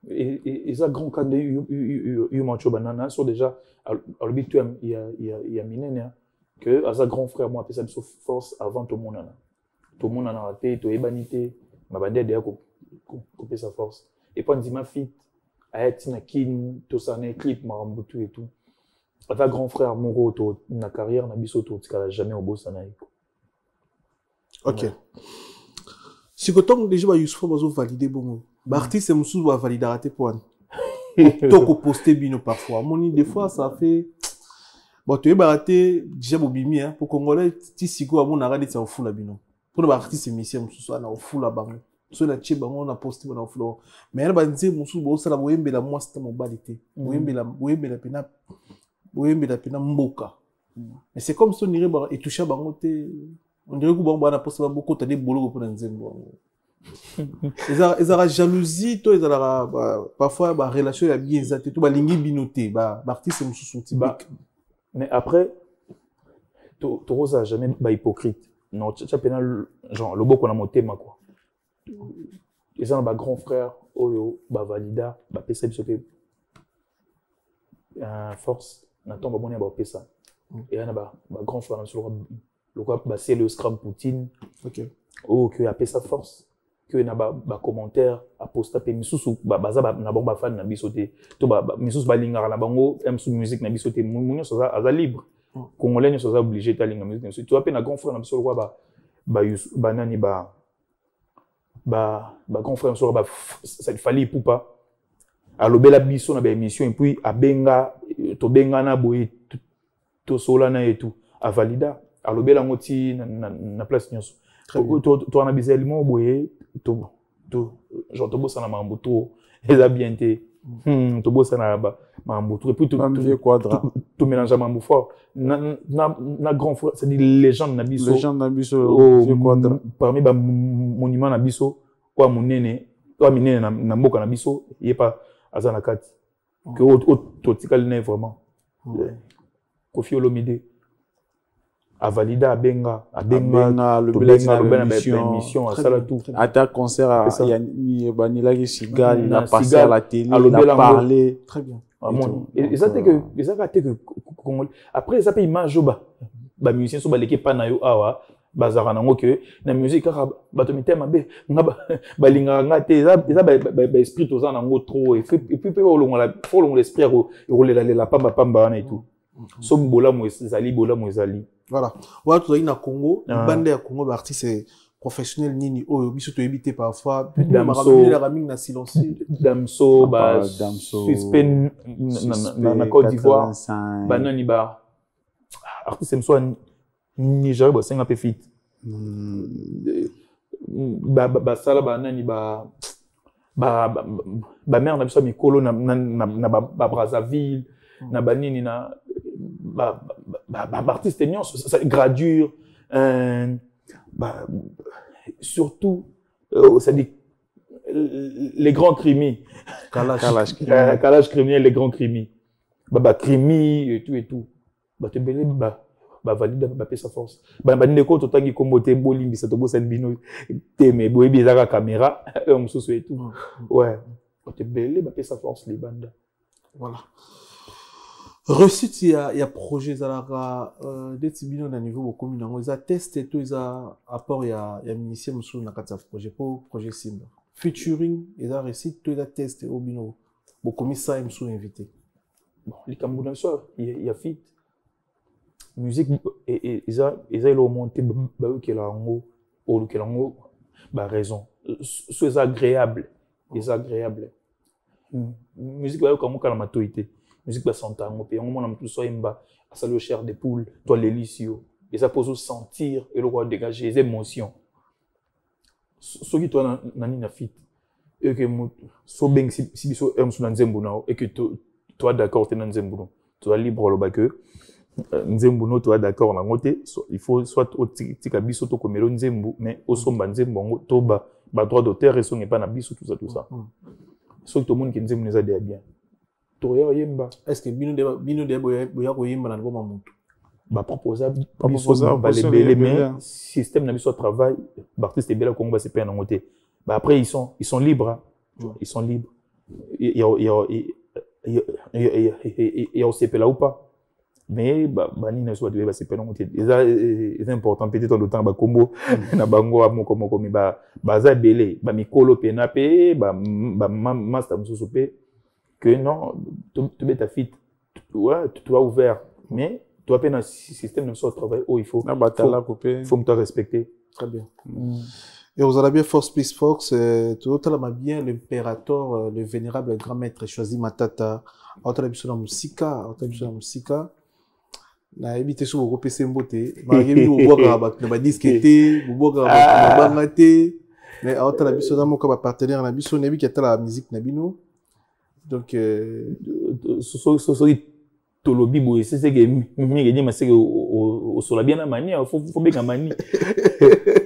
et ça grand cas de Yumancho Banana sont déjà à l'habitude il y a minene que à sa grand frère moi appelle ça de force avant tout le monde a raté tout ébanité ma bande derrière couper sa force et puis on dit ma fille a été na kin tout ça na clip marambutu et tout à ta grand frère Moro to na carrière na biso to tika jamais au boss na OK. Si quand déjà ba Youssouf bazo valider bon artiste c'est musu va valider raté pour to poster bino parfois moni des fois ça fait bon tu es baraté déjà bobimi hein pour congolais ti siko a mon arade ça au fou la bino pour ba artiste musu na au fou la bango so na chi bango na poster na au fou mais elle ba nze musu bo sala boyembe la moi c'est mon balité boyembe la pena mboka mais c'est comme si on irait et toucher bango te on dirait que bon na poster beaucoup t'as des boulot pour nzembo ils ont jalousie toi ils ont parfois ba relation ya bien exacte tout ba lingi binoté ba artiste musu sont typique mais après to ça jamais ba hypocrite non tu pena genre le boko na motema quoi ils ont ba grand frère oyo ba valida ba pesa biso pe force na tomba boni ba pesa et on a ba grand frère na sur le quoi bah c'est le scrum Poutine OK oh que a pesa force que na ba commentaire a posta pe misusu baza na bon ba fan na bisoté to ba misusu ba lingara na bango msu musique na bisoté munyo so za libre congolais so za obligé ta linga musique tu appelles na grand frère na biso quoi ba nani ba grand frère so ba ça il fallait poupa alobela biso na ba émission et puis abenga to benga na boy to solana et tout a valida alobela ngoti na place nyonso to ana bizelimo boye to genre to bossa na mambo to eza bien te to bossa na mambo to et puis to mélanger mambo fort na grand frère c'est dit légende na biso parmi ba monument na biso kwa munene na mboka na biso yepa azana kati que to tikali na vraiment Kofi Olomide a validé à Benga le émission à Salatou à ta concert il y a Banila qui Sigal il a passé à la télé il a parlé très bien et ça que après ça peut image ba musicien so ba leke pa na yo awa bazara nango que na musique ka bato mitema be ba linga ngate ça ba esprit to za nango trop et puis pe olongo l'esprit rolela pamba na et tout so bola mo ezali voilà voilà tout na Congo bande ya Congo ba artiste professionnel nini oyo biso to éviter parfois la raming na silence Damso suspend na Côte d'Ivoire banani ba artiste mso Nigeria ba senga pe fit ba sala banani ba mère na biso mikolo na Brazzaville na banini na artiste nyonso ça gradure surtout ça dit les grands crimis calage criminel les grands crimis crimi et tout te belé valide sa force ndeko to tangi kombo te bolimbisa to bosa bino te mais boyebi ezaka caméra mususu et tout ouais te belé sa force les bandes voilà. Réussite, il y a projet, des tibino na niveau beaucoup mieux. Ils ont testé tout, ils ont apport, il y a ministère monsieur na kata projet pour projet Simba. Featuring, ils ont réussi tout, ils ont testé au bino. Beaucoup mieux ça, ils sont invités. Bon, les Camerounais, il y a fit musique et ils ont monté bah qui là en haut au Lukelango, bah raison. C'est agréable. C'est agréable. Musique, comme on a ma toité. Musique, bah, santa, on peut, on a tout ça, ça le chair des poules, toi, l'hélicio. Et ça peut sentir, et le roi dégager les émotions. Ce qui toi, nani na fit. Et que, so bien, si biso, sur Nzembo, et que toi, d'accord, tu es Nzembo. Tu es libre, le bac. Nzembo, tu es d'accord, il faut soit au Tikabiso, to comme Nzembo, mais au somba Nzembo, to ba droit d'auteur, et son n'est pas Nabiso, tout ça. Ce que tout le monde qui Nzembo nous a dit bien. Est-ce que Bino de Boya Koyimba na Boma Moutou? Bah, proposable, les mais système n'a pas travail, l'artiste est bien là, Congo, c'est pas un côté. Bah, après, ils sont libres, hein. Ils sont libres. Il y a aussi là ou pas. Mais, bah, ni soit de c'est pas un côté. C'est important, peut-être dans le temps, bah, Combo, na bango, comme, bah, ça belé, bah, mikolo, penape, bah, master, msousopé, que non, tu mets ta fit, ouais, tu as ouvert, mais, tu as peine un système de travail où il faut me respecter. Très bien. Et vous avez bien Force Plus Fox, tout le monde bien l'impérateur, le vénérable grand maître choisi Matata, on a vu la musique, na évité sur le PC mboté, malgré vous boire na disqueté, vous boire na bangaté, mais on a vu ça mon comme partenaire na biso na bi qui la musique na bino. Donc tout le bibo c'est que mi c'est que au sur la bien la manière faut bien la manière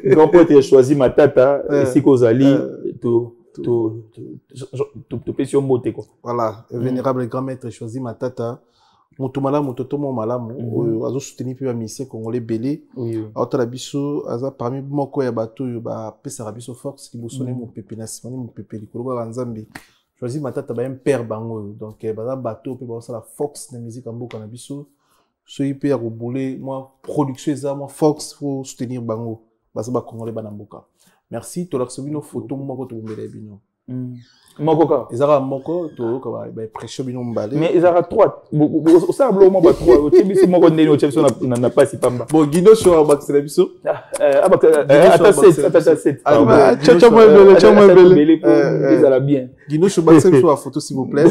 grand poète choisi Matata ici qu'Ozali tu peux sur moté quoi. Voilà, vénérable grand maître choisi Matata. Mutumala mutotomo malamu azo soutenir puis mission congolais belé autre biso aza parmi moko ya bato ba pesa biso force ki bosone mo pepe na simani mo pepe likolo ba nzambe choisi Matata ba père bango donc baza bato pe ba la force na musique mboka na biso so ipe ya kobule moi production eza moi force faut soutenir bango baza ba congolais ba mboka. Merci to la sobino photo moko to mbele bino Mokoka. Ezara moko to ka ba pression bino mbale. Mais ezara 3. Au sablo mo ba 3. O tebisi moko ndeni o tebisi na pas si pamba. Bon Guino show ba c'est biso. Ata 7. Chacha mo bele. Ezara bien. Guino show ba c'est sur photo s'il vous plaît.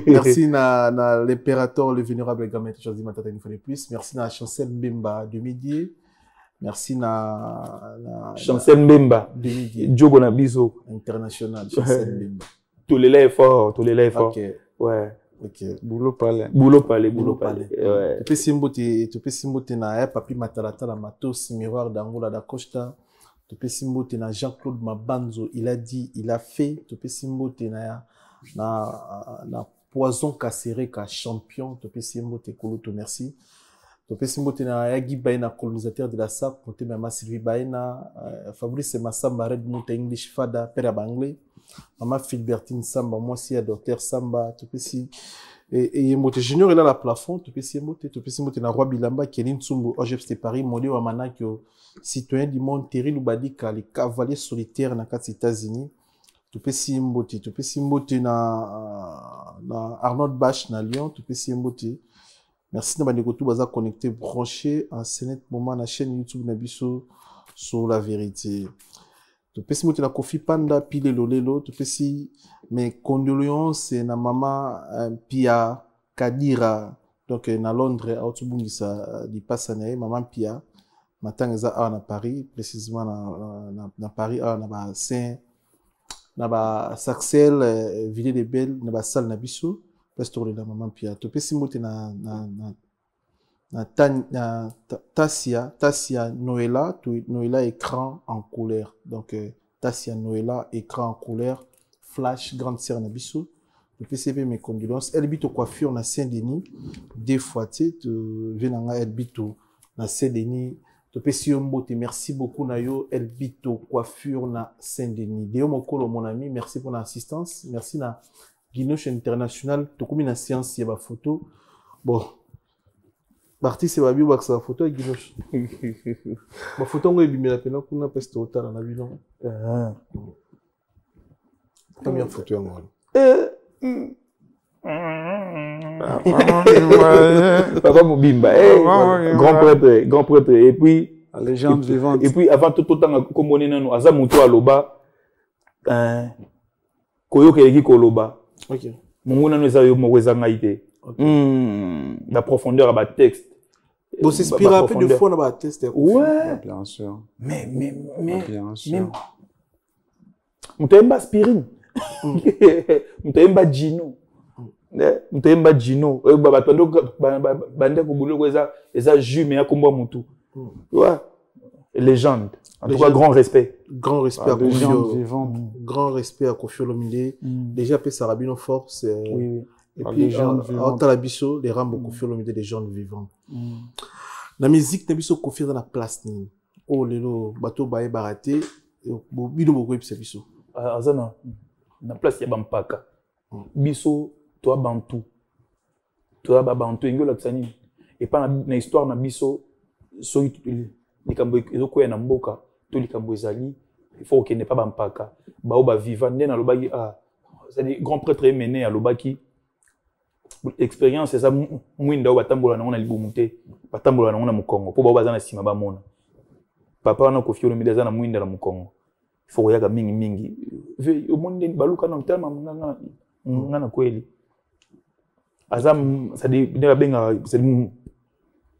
Merci na l'impérateur le vénérable grand maître choisi Matata une fois de plus. Merci na Chancel Mbemba de midi. Merci na Chancel Mbemba Djogo na biso international Chancel Mbemba. Tous les lèvres forts. OK. Ouais. OK. Boulot palais. Ouais. Tu peux simbote na Papi Matalata la Matos Miroir d'Angola da Costa. Tu peux simbote na Jean-Claude Mabanzo, il a dit, il a fait. Tu peux simbote na Poison Casséré ka champion. Tu peux simbote Koloto merci. Topesi mbote na Yagi Baina colonisateur de la SAP, côté Mama Sylvie Baina, Fabrice Massamba Red Mouta English Fada, père Banglais, Mama Philbertine Samba, moi aussi Docteur Samba, topesi et mbote junior il a la plafond, topesi mbote na Roi Bilamba, Kelin Tsumbu, OGF de Paris, Modé Wamana qui citoyen du monde, Terry Lubadika, les cavaliers solitaires na les États-Unis, topesi mbote na Arnold Bach na Lyon, topesi mbote. Merci de tout baza connecté, branché en ce moment la chaîne YouTube Nabiso sur la vérité. Tu peux si la Kofi Panda pile lolelo, tu peux si mes condoléances na maman Pia Kadira donc na Londres à Otubungisa di Passanae maman Pia matin eza à Paris précisément na Paris na ba Saint na ba Saxel Ville de Belle na ba salle Nabiso. Pastor de la maman Pia. Tu peux simboter na Tassia Noëlla, Noëlla écran en couleur. Donc Tassia Noëlla écran en couleur, flash grande sœur Nabiso. Tu peux savoir mes condoléances. Elle bito coiffure na Saint-Denis. Des fois tu venanga elle bito na Saint-Denis. Tu peux simboter merci beaucoup na yo elle bito coiffure na Saint-Denis. Deo mokolo mon ami, merci pour l'assistance. Merci na Guinoche International, tout comme une séance, il y a une photo. Bon, parti c'est ma bio, c'est la photo avec Guinoche. Ma photo, on a eu la peine, on a pesté au temps dans la vie. Première photo, on Papa Moubimba, grand prêtre, et puis, La légende vivante. Et puis avant tout temps comme on est nous aza muto aloba koyoka yeki koloba. OK. Mongona nous ayo mokweza ngaite. La profondeur à ba texte. Vous s'inspirez un peu de fois dans le test. Ouais. Bien sûr. Mais Bien sûr. Mutayemba aspirine. Mutayemba Gino. Mutayemba Gino. Batando bande ko bulo ko eza jus mais akomba mutu. Ouais. Légende. En tout cas, grand respect. Grand respect à Légende vivante. Grand respect à Koffi Olomide. Déjà, après Sarabino Force. Oui. Et puis, en Talabiso, les Rambo Koffi Olomide, des gens vivants. La musique, Nabiso Koffi dans la place. Oh, lelo, bateau bae baraté. Bido boko episa biso. Azana, na place ya bampaka. Biso, toi bantu. Toi bantu, ingo la tsani. Et pas na histoire na biso, so likambo ezokoya na mboka to likambo ezali il faut que ne pas bampaka bao ba vivant nde na lobaki c'est-à-dire grand prêtre mené à lobaki expérience eza mwinda o batambola nango na libumu te batambola nango na mukongo po bao baza na sima bamona papa wana Koffi Olomide aza na mwinda na mukongo il faut koyaka mingi ve omonde baluka na mtama ngana kweli azam c'est-à-dire nde babenga c'est-à-dire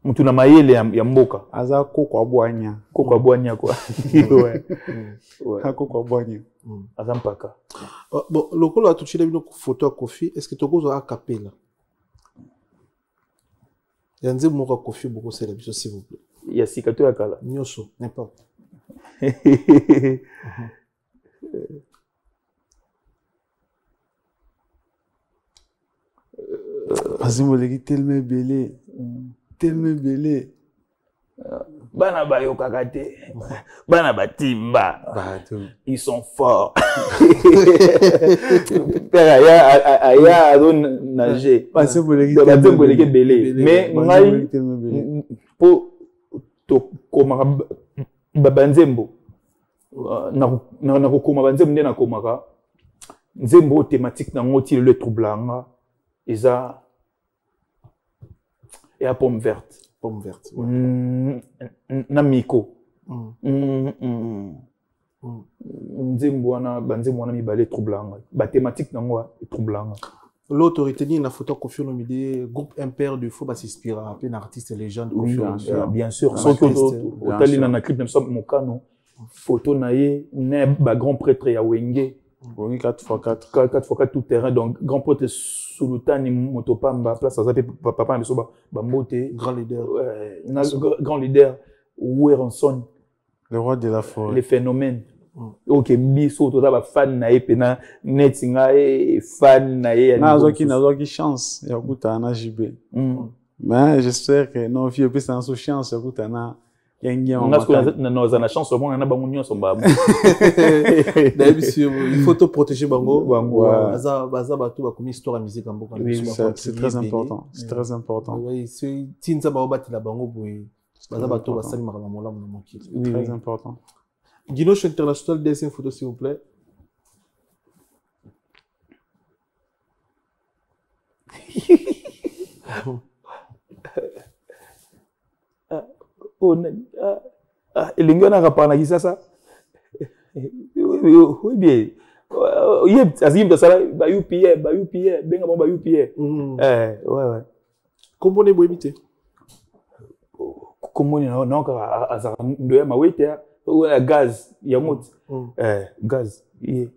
mutu na mayele ya mboka aza koko abwanya kwa ouais koko abwanya aza mpaka bon lokolo atuchile bino photo ya Koffi est-ce que tokozo a capella yanze moko Koffi boko sela biso s'il vous plaît ya sikato ya kala nyoso n'importe azimoleki tellement belé bana bayokaka te bana batimba ils sont forts père aya ado nager batemboleki belé mais ngai po to komaka banzembo na kokoma banzembo nde nakomaka nzembo thématique nango ti le troublanga eza et à pomme verte. Pomme verte. Namiko. Nzembo wana mibale troublanga. Ba thématique nango troublanga. L'autorité ni la photo Koffi Olomide groupe impair du faut ba s'inspirer un peu d'artiste légende Koffi Olomide. Bien sûr. Sans que otali na clip même ça mokano photo naie ne ba grand prêtre ya Wenge. Oui, 4x4. 4x4 tout terrain. Donc, grand prêtre Sultani Motopamba, place à Zape, papa, Bambote. Grand leader. Grand leader. Oueranson. Le roi de la forêt. Les phénomènes. Ok, biso, tout ça, fan nae, pena, netinga, fan nae. Nazoki chance, yakuta na JB. Mais j'espère que non, vieux, puis c'est une chance, yakuta na. On a la chance au monde, on a bangunyo son bam. Il faut te protéger bango. Baza batu ba comme histoire musique en boka. C'est très important. C'est très important. Oui, c'est tinza ba obati la bango boy. Baza batu ba sali makama mola mo moki. Très important. Guinoche International deuxième photo s'il vous plaît. elingi wana akapana kisasa oui bien aziki mtu asala ba UPA benga ba UPA ouais kombone boyebi te kombone na ka azaka ndoya mawete ya gaz ya moto gaz ye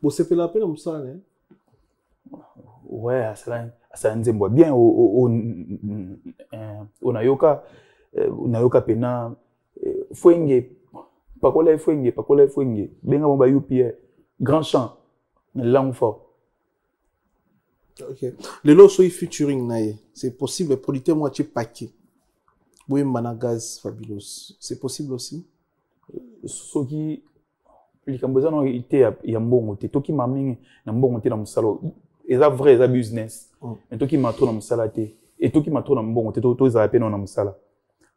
bosepela pe na mosala ouais asala nzembo bien unayoka pena fwenge pakola fwenge benga ba UPA grand champ langue fort. OK le lo so featuring nae c'est possible producteur moitié paquet boye mana gaz fabulous c'est possible aussi soki likambo za no ite ya mbongo te toki mamingi na mbongo te na musalo eza vrai eza business mais toki matro na musala te et toki matro na mbongo te to za pena na musala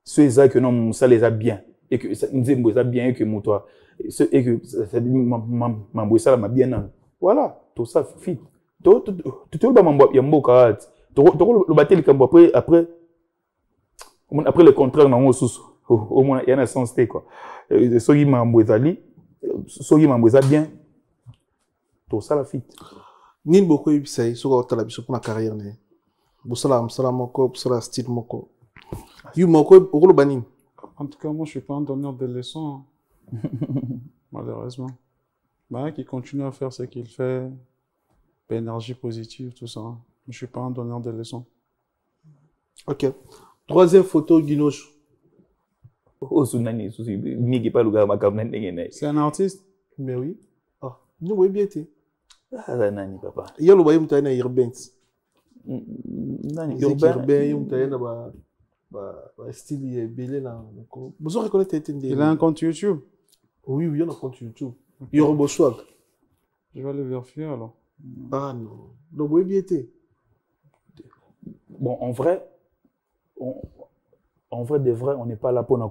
so eza que non musala eza bien et que nzembo eza bien et que moto et que ça dit mambo sala ma bien nan voilà tout ça fit tout ba mambo ya mboka to lo batel likambo après Après le contraire, au moins, il y a un sens, quoi. Ceux qui m'ont bien, tout ça la fit. Nin beaucoup et puis sur la biso pour la carrière né. Bosala moko, bosala style moko. You moko au banin. En tout cas, moi, je suis pas un donneur de leçons, hein. Malheureusement. Bah, qui continue à faire ce qu'il fait, énergie positive, tout ça. Hein. Je suis pas un donneur de leçons. Ok. Troisième photo, Guinoche. C'est un artiste? Mais oui. Ah, nous voyons bien été. Ah, nani, papa. Il y a le voyage mutaïna urbain. Nani, Urbain, il y a mutaïna style belé là. Vous reconnaissez Tétendé. Il a un compte YouTube? Oui, il y a un compte YouTube. Il y a un beau swag. Je vais aller vérifier alors. Ah non. Donc, vous voyez bien été. Bon, en vrai, de vrai, on n'est pas là pour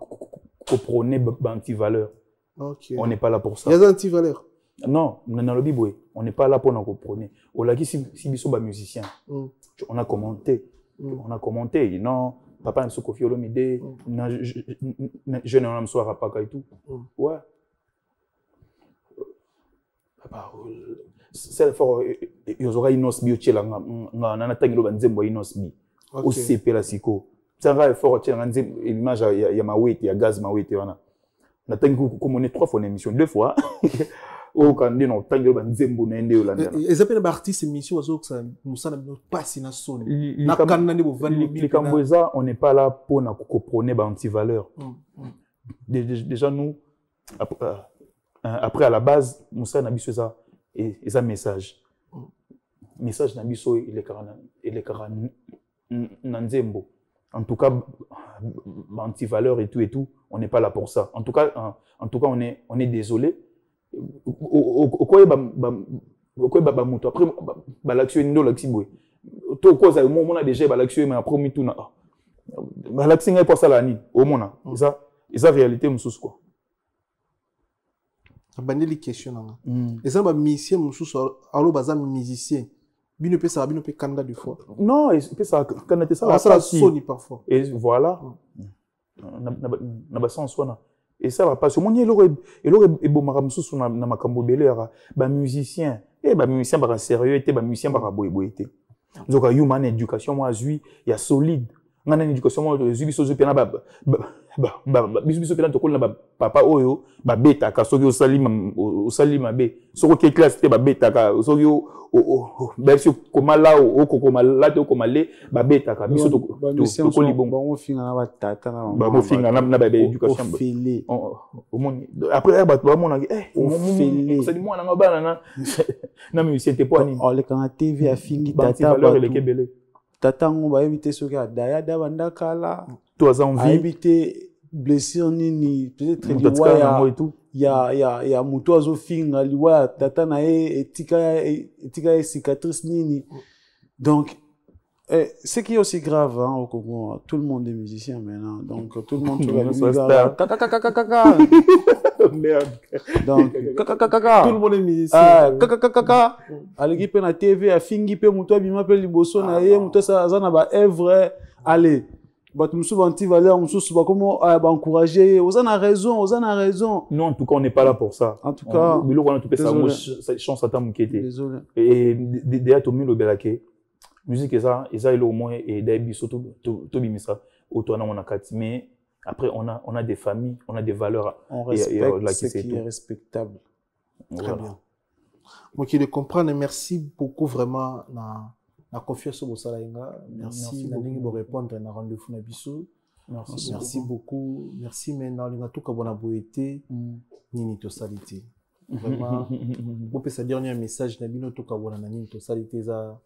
prôner anti-valeur. Ok. On n'est pas là pour ça. Il y a des anti-valeurs. Non, on n'est pas là pour nous prôner. On l'a dit si biso ba musicien. On a commenté. On a commenté. Non, papa ne se confie au l'idée. Je ne me sois pas et tout. Ouais. Papa, c'est fort. Il y aura une os biochela. On a tangi lo banzembo une os bi. Au CP la siko. Ça va fort. Tiens, l'image il y a ma weight, il y a gaz ma weight. On a tangi comme on est 3 fois en émission, 2 fois. Oh, quand on a tangi lo banzembo na ende Yolanda. Les appels d'artistes émission aux autres, nous sommes pas si na son. Na kanna ne bo vani. On n'est pas là pour nous prôner anti-valeur. Déjà nous. Après, à la base, Moussa Nabiso ça et un message. Message Nabiso, il est Nanzembo. En tout cas, anti-valeur et tout, on n'est pas là pour ça. En tout cas, on est désolé. Après, l'action est une l'action. Tout cause au moment on a déjà l'action mais après tout na. L'action est pas ça là ni. Au moment ça, réalité mususu quoi. Abandeli question là. Et ça ba musicien mususu allo baza musicien. Bino pe candidat du fois. Non, et ça candidat ça ça sonne parfois. Et voilà. Na ba sens wana. Et ça va pas sur mon il aurait bomara mususu na makambo belé ba musicien musicien ba sérieux était ba musicien ba boy était. Donc human éducation moi il y a solide. Ngana éducation moi biso pena biso pena to kolina papa oyo ba beta ka soki osali mabe soko ke classe te ba beta ka soki berso komala kokomala te komale ba beta ka biso to koli bon finga na ba tata ba mo finga na ba éducation après ba to mona c'est du moi na bana na musicien te poani on le kan TV a fingi tata tata ngo ba éviter ce gars daya da banda kala toi envie éviter blessure nini peut-être il y a muto azo finga liwa tata na etika cicatrice nini donc ce qui est aussi grave hein, au Congo, tout le monde est musicien maintenant donc tout le monde merde. Donc, tout le monde est musicien. À l'équipe na TV, à fingi pe muto bima pe liboso na ye, muto ça na ba œuvre, allez. Ba tu musu banti valeur, musu ba comment ba encourager, on a raison. Non, en tout cas, on n'est pas là pour ça. En tout cas, mais on a tout ça chance à ta mukete. Désolé. Et déjà to milo belake. Musique et ça il au moins et d'aibi surtout to bimisa auto na on a kati mais après, on a des familles, on a des valeurs. On respecte ce qui est respectable. Très bien. Moi qui le comprends, merci beaucoup vraiment la confiance au Salaïnga. Merci de répondre à rendez-vous na biso. Merci beaucoup. Merci maintenant on a tout comme on a boité nini to salité. Vraiment. Vous pouvez dire dernier message na bino to comme on a nini to salité za.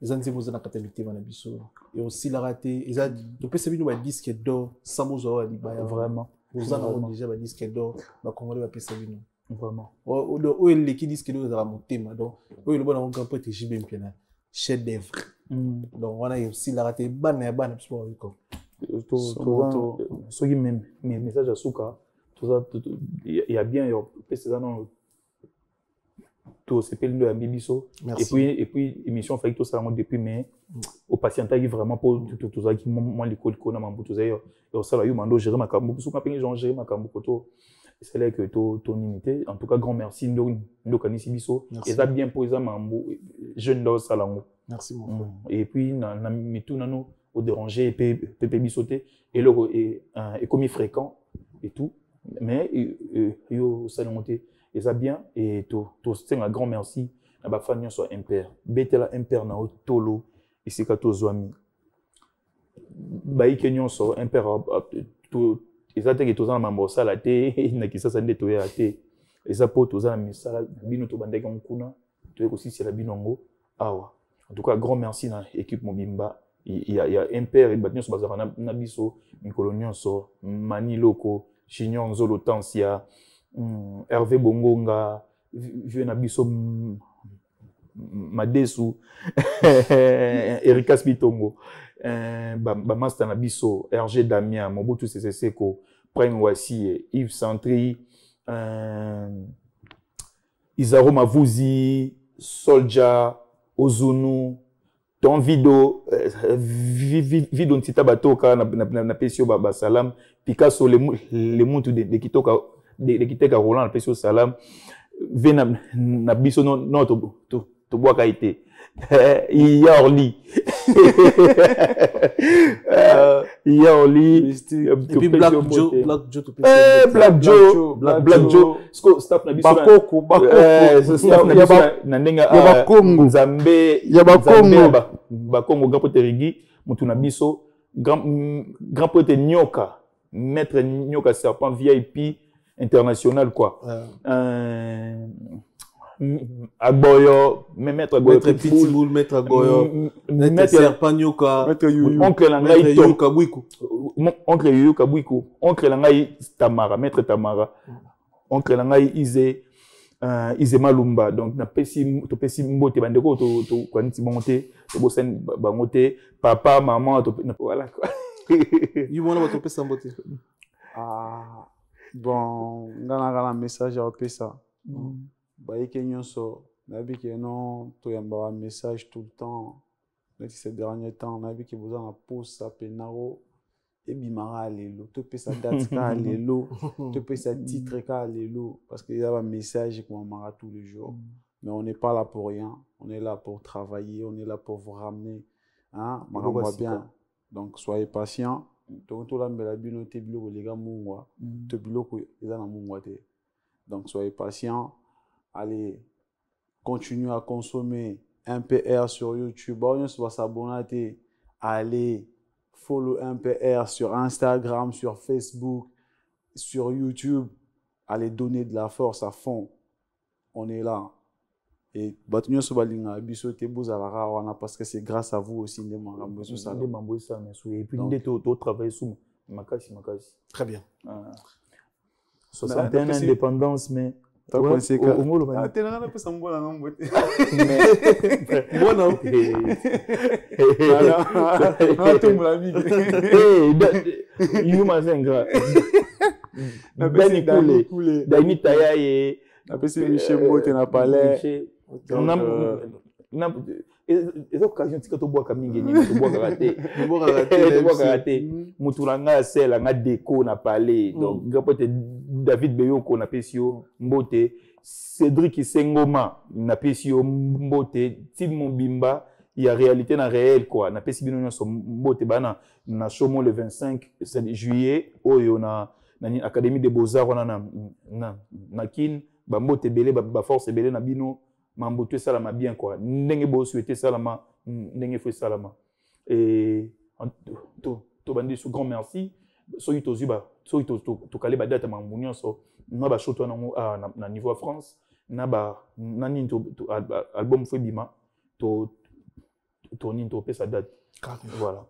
Les anti-mousses na katalité na biso et aussi la raté ils a to pesa bino ba disque d'or samozo ali ba vraiment vous en déjà ba disque d'or ba congolais ba pesa bino vraiment o le qui disque d'or za motema donc o le bona on peut te jibe mpena chef d'œuvre donc on a aussi la raté bana biso ko to so qui même message à souka tout ça il y a bien pesa non tout c'est pelle de bibiso et puis émission fait tout ça depuis mais au patient qui vraiment pour tout ça qui moi l'école qu'on a tout ça et ça là yo mando gérer ma cambo parce qu'on peut gérer ma cambo koto c'est là que ton unité en tout cas grand merci ndo kanisi biso et ça bien pour ça mambo jeune dans ça là merci mon frère et puis na mitou nano au déranger pépé bisoté et le et comme fréquent et tout mais yo ça monté et ça bien et tout c'est un grand merci na ba famille soit impair betela impair na tolo ici ka to zoami ba ikenyon so impair tout eza te ke toza na mambo osala te na kisasa nde toya te eza po toza na misala bino tobandaki nkuna toye kosisela bino ngo awa en tout cas grand merci na équipe mobimba il y a impair et bato nyonso bazalaka na biso mikolo nyonso mani loko chignon nzolo tansia Hervé Bongonga vieux na biso madesu Erika Spitongo ba master na biso RG Damien Mobutu Sese Seko Prime Wasi Yves Santri Izaro Mavuzi Soldier Ozunu ton video video ntita batoka na pesio ba salam Picasso le muntu de kitoka de kiteka Roland na pesio salam vena na biso no to boaka ite Yorli Yorli et puis Black Joe staff na biso bakoko staff na biso na ndenga ya Kongo Nzambe ya Bakongo grand pote Rigi mutu na biso grand pote Nyoka maître Nyoka serpent VIP international quoi Agboyo, maître Agboyo, maître Pitbull, maître Agboyo, maître Serpent Nyoka, maître oncle Langai Yuka Bwiku, oncle Yuka Bwiku, oncle Langai Tamara, maître Tamara, oncle Langai Ize Malumba, donc na pesi mbote bandeko to kwaniti monte, to bosen bangote, papa, maman, voilà quoi. Yumona to pesa mbote. Ah bon, ngana message à pesa. Baïke nyonso nabi ke non to yamba un message tout le temps mais ces derniers temps nabi ke besoin na posa penaro et bimara lelo to pesa date ka lelo to pesa titre ka lelo parce qu'il y a un message qu'on mara tous les jours mais on n'est pas là pour rien on est là pour travailler on est là pour vous ramener hein va bien donc soyez patient donc to la mbela bino te biloko les gars mungwa te biloko eza na mungwa te donc soyez patient. Allez, continuez à consommer MPR sur YouTube. Allez, follow MPR sur Instagram, sur Facebook, sur YouTube. Allez, donner de la force à fond. On est là. Et parce que c'est grâce à vous aussi. Et puis, nous travaillons sur Makasi. Très bien. 61 indépendance, mais. T'as pensé que t'es là pour ça m'boire en beauté. Bon non. Tout mon ami. Il m'a zengra. Dani coulé. Dani tayaye. Après Michel Beauté n'a pas l'air. Les occasions que tu bois comme tu bois karaté muturanga sel nga déco na palais donc gapote David Beyoko na pesio mbote Cédric Sengoma na pesio mbote Tim Mobimba il y a réalité na réel quoi na pesi bino nyonso mbote bana na show le 25 juillet oyo na Académie des Beaux-Arts na kin ba mbote belé ba force belé na bino mambote salama bien quoi ndenge bo souhaiter salama ndenge faut salama et to bandi sous grand merci soki to zuba soki to kale ba date mambunyo so na ba shoto na niveau France na ba nani to album fo bima to ni to pesa date voilà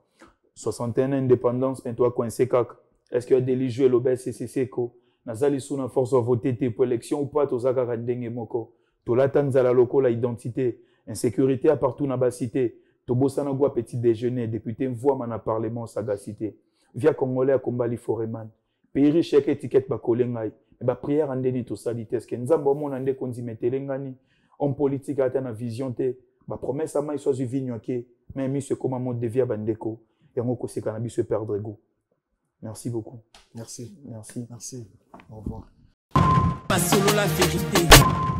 61 indépendance mais toi coincé kak est-ce que Deli jouer l'obès CCC ko nazali sous na force voter pour élection ou pas to zaka ndenge moko to la tanzala loko la identité insécurité à partout na ba cité to bosana gwa petit déjeuner député voix mana parlement sagacité via congolais à Kombali Foreman pays riche étiquette ba kolengai ba prière andeni to salite est-ce que nzambo mona nde konzi metelengani homme politique a une vision te ba promesse ama soit vigno ke mais mi se comme mode de vie bandeko et on se cannabis se perdre goût. Merci beaucoup. Merci. Merci. Merci. Au revoir. Pas solo la vérité.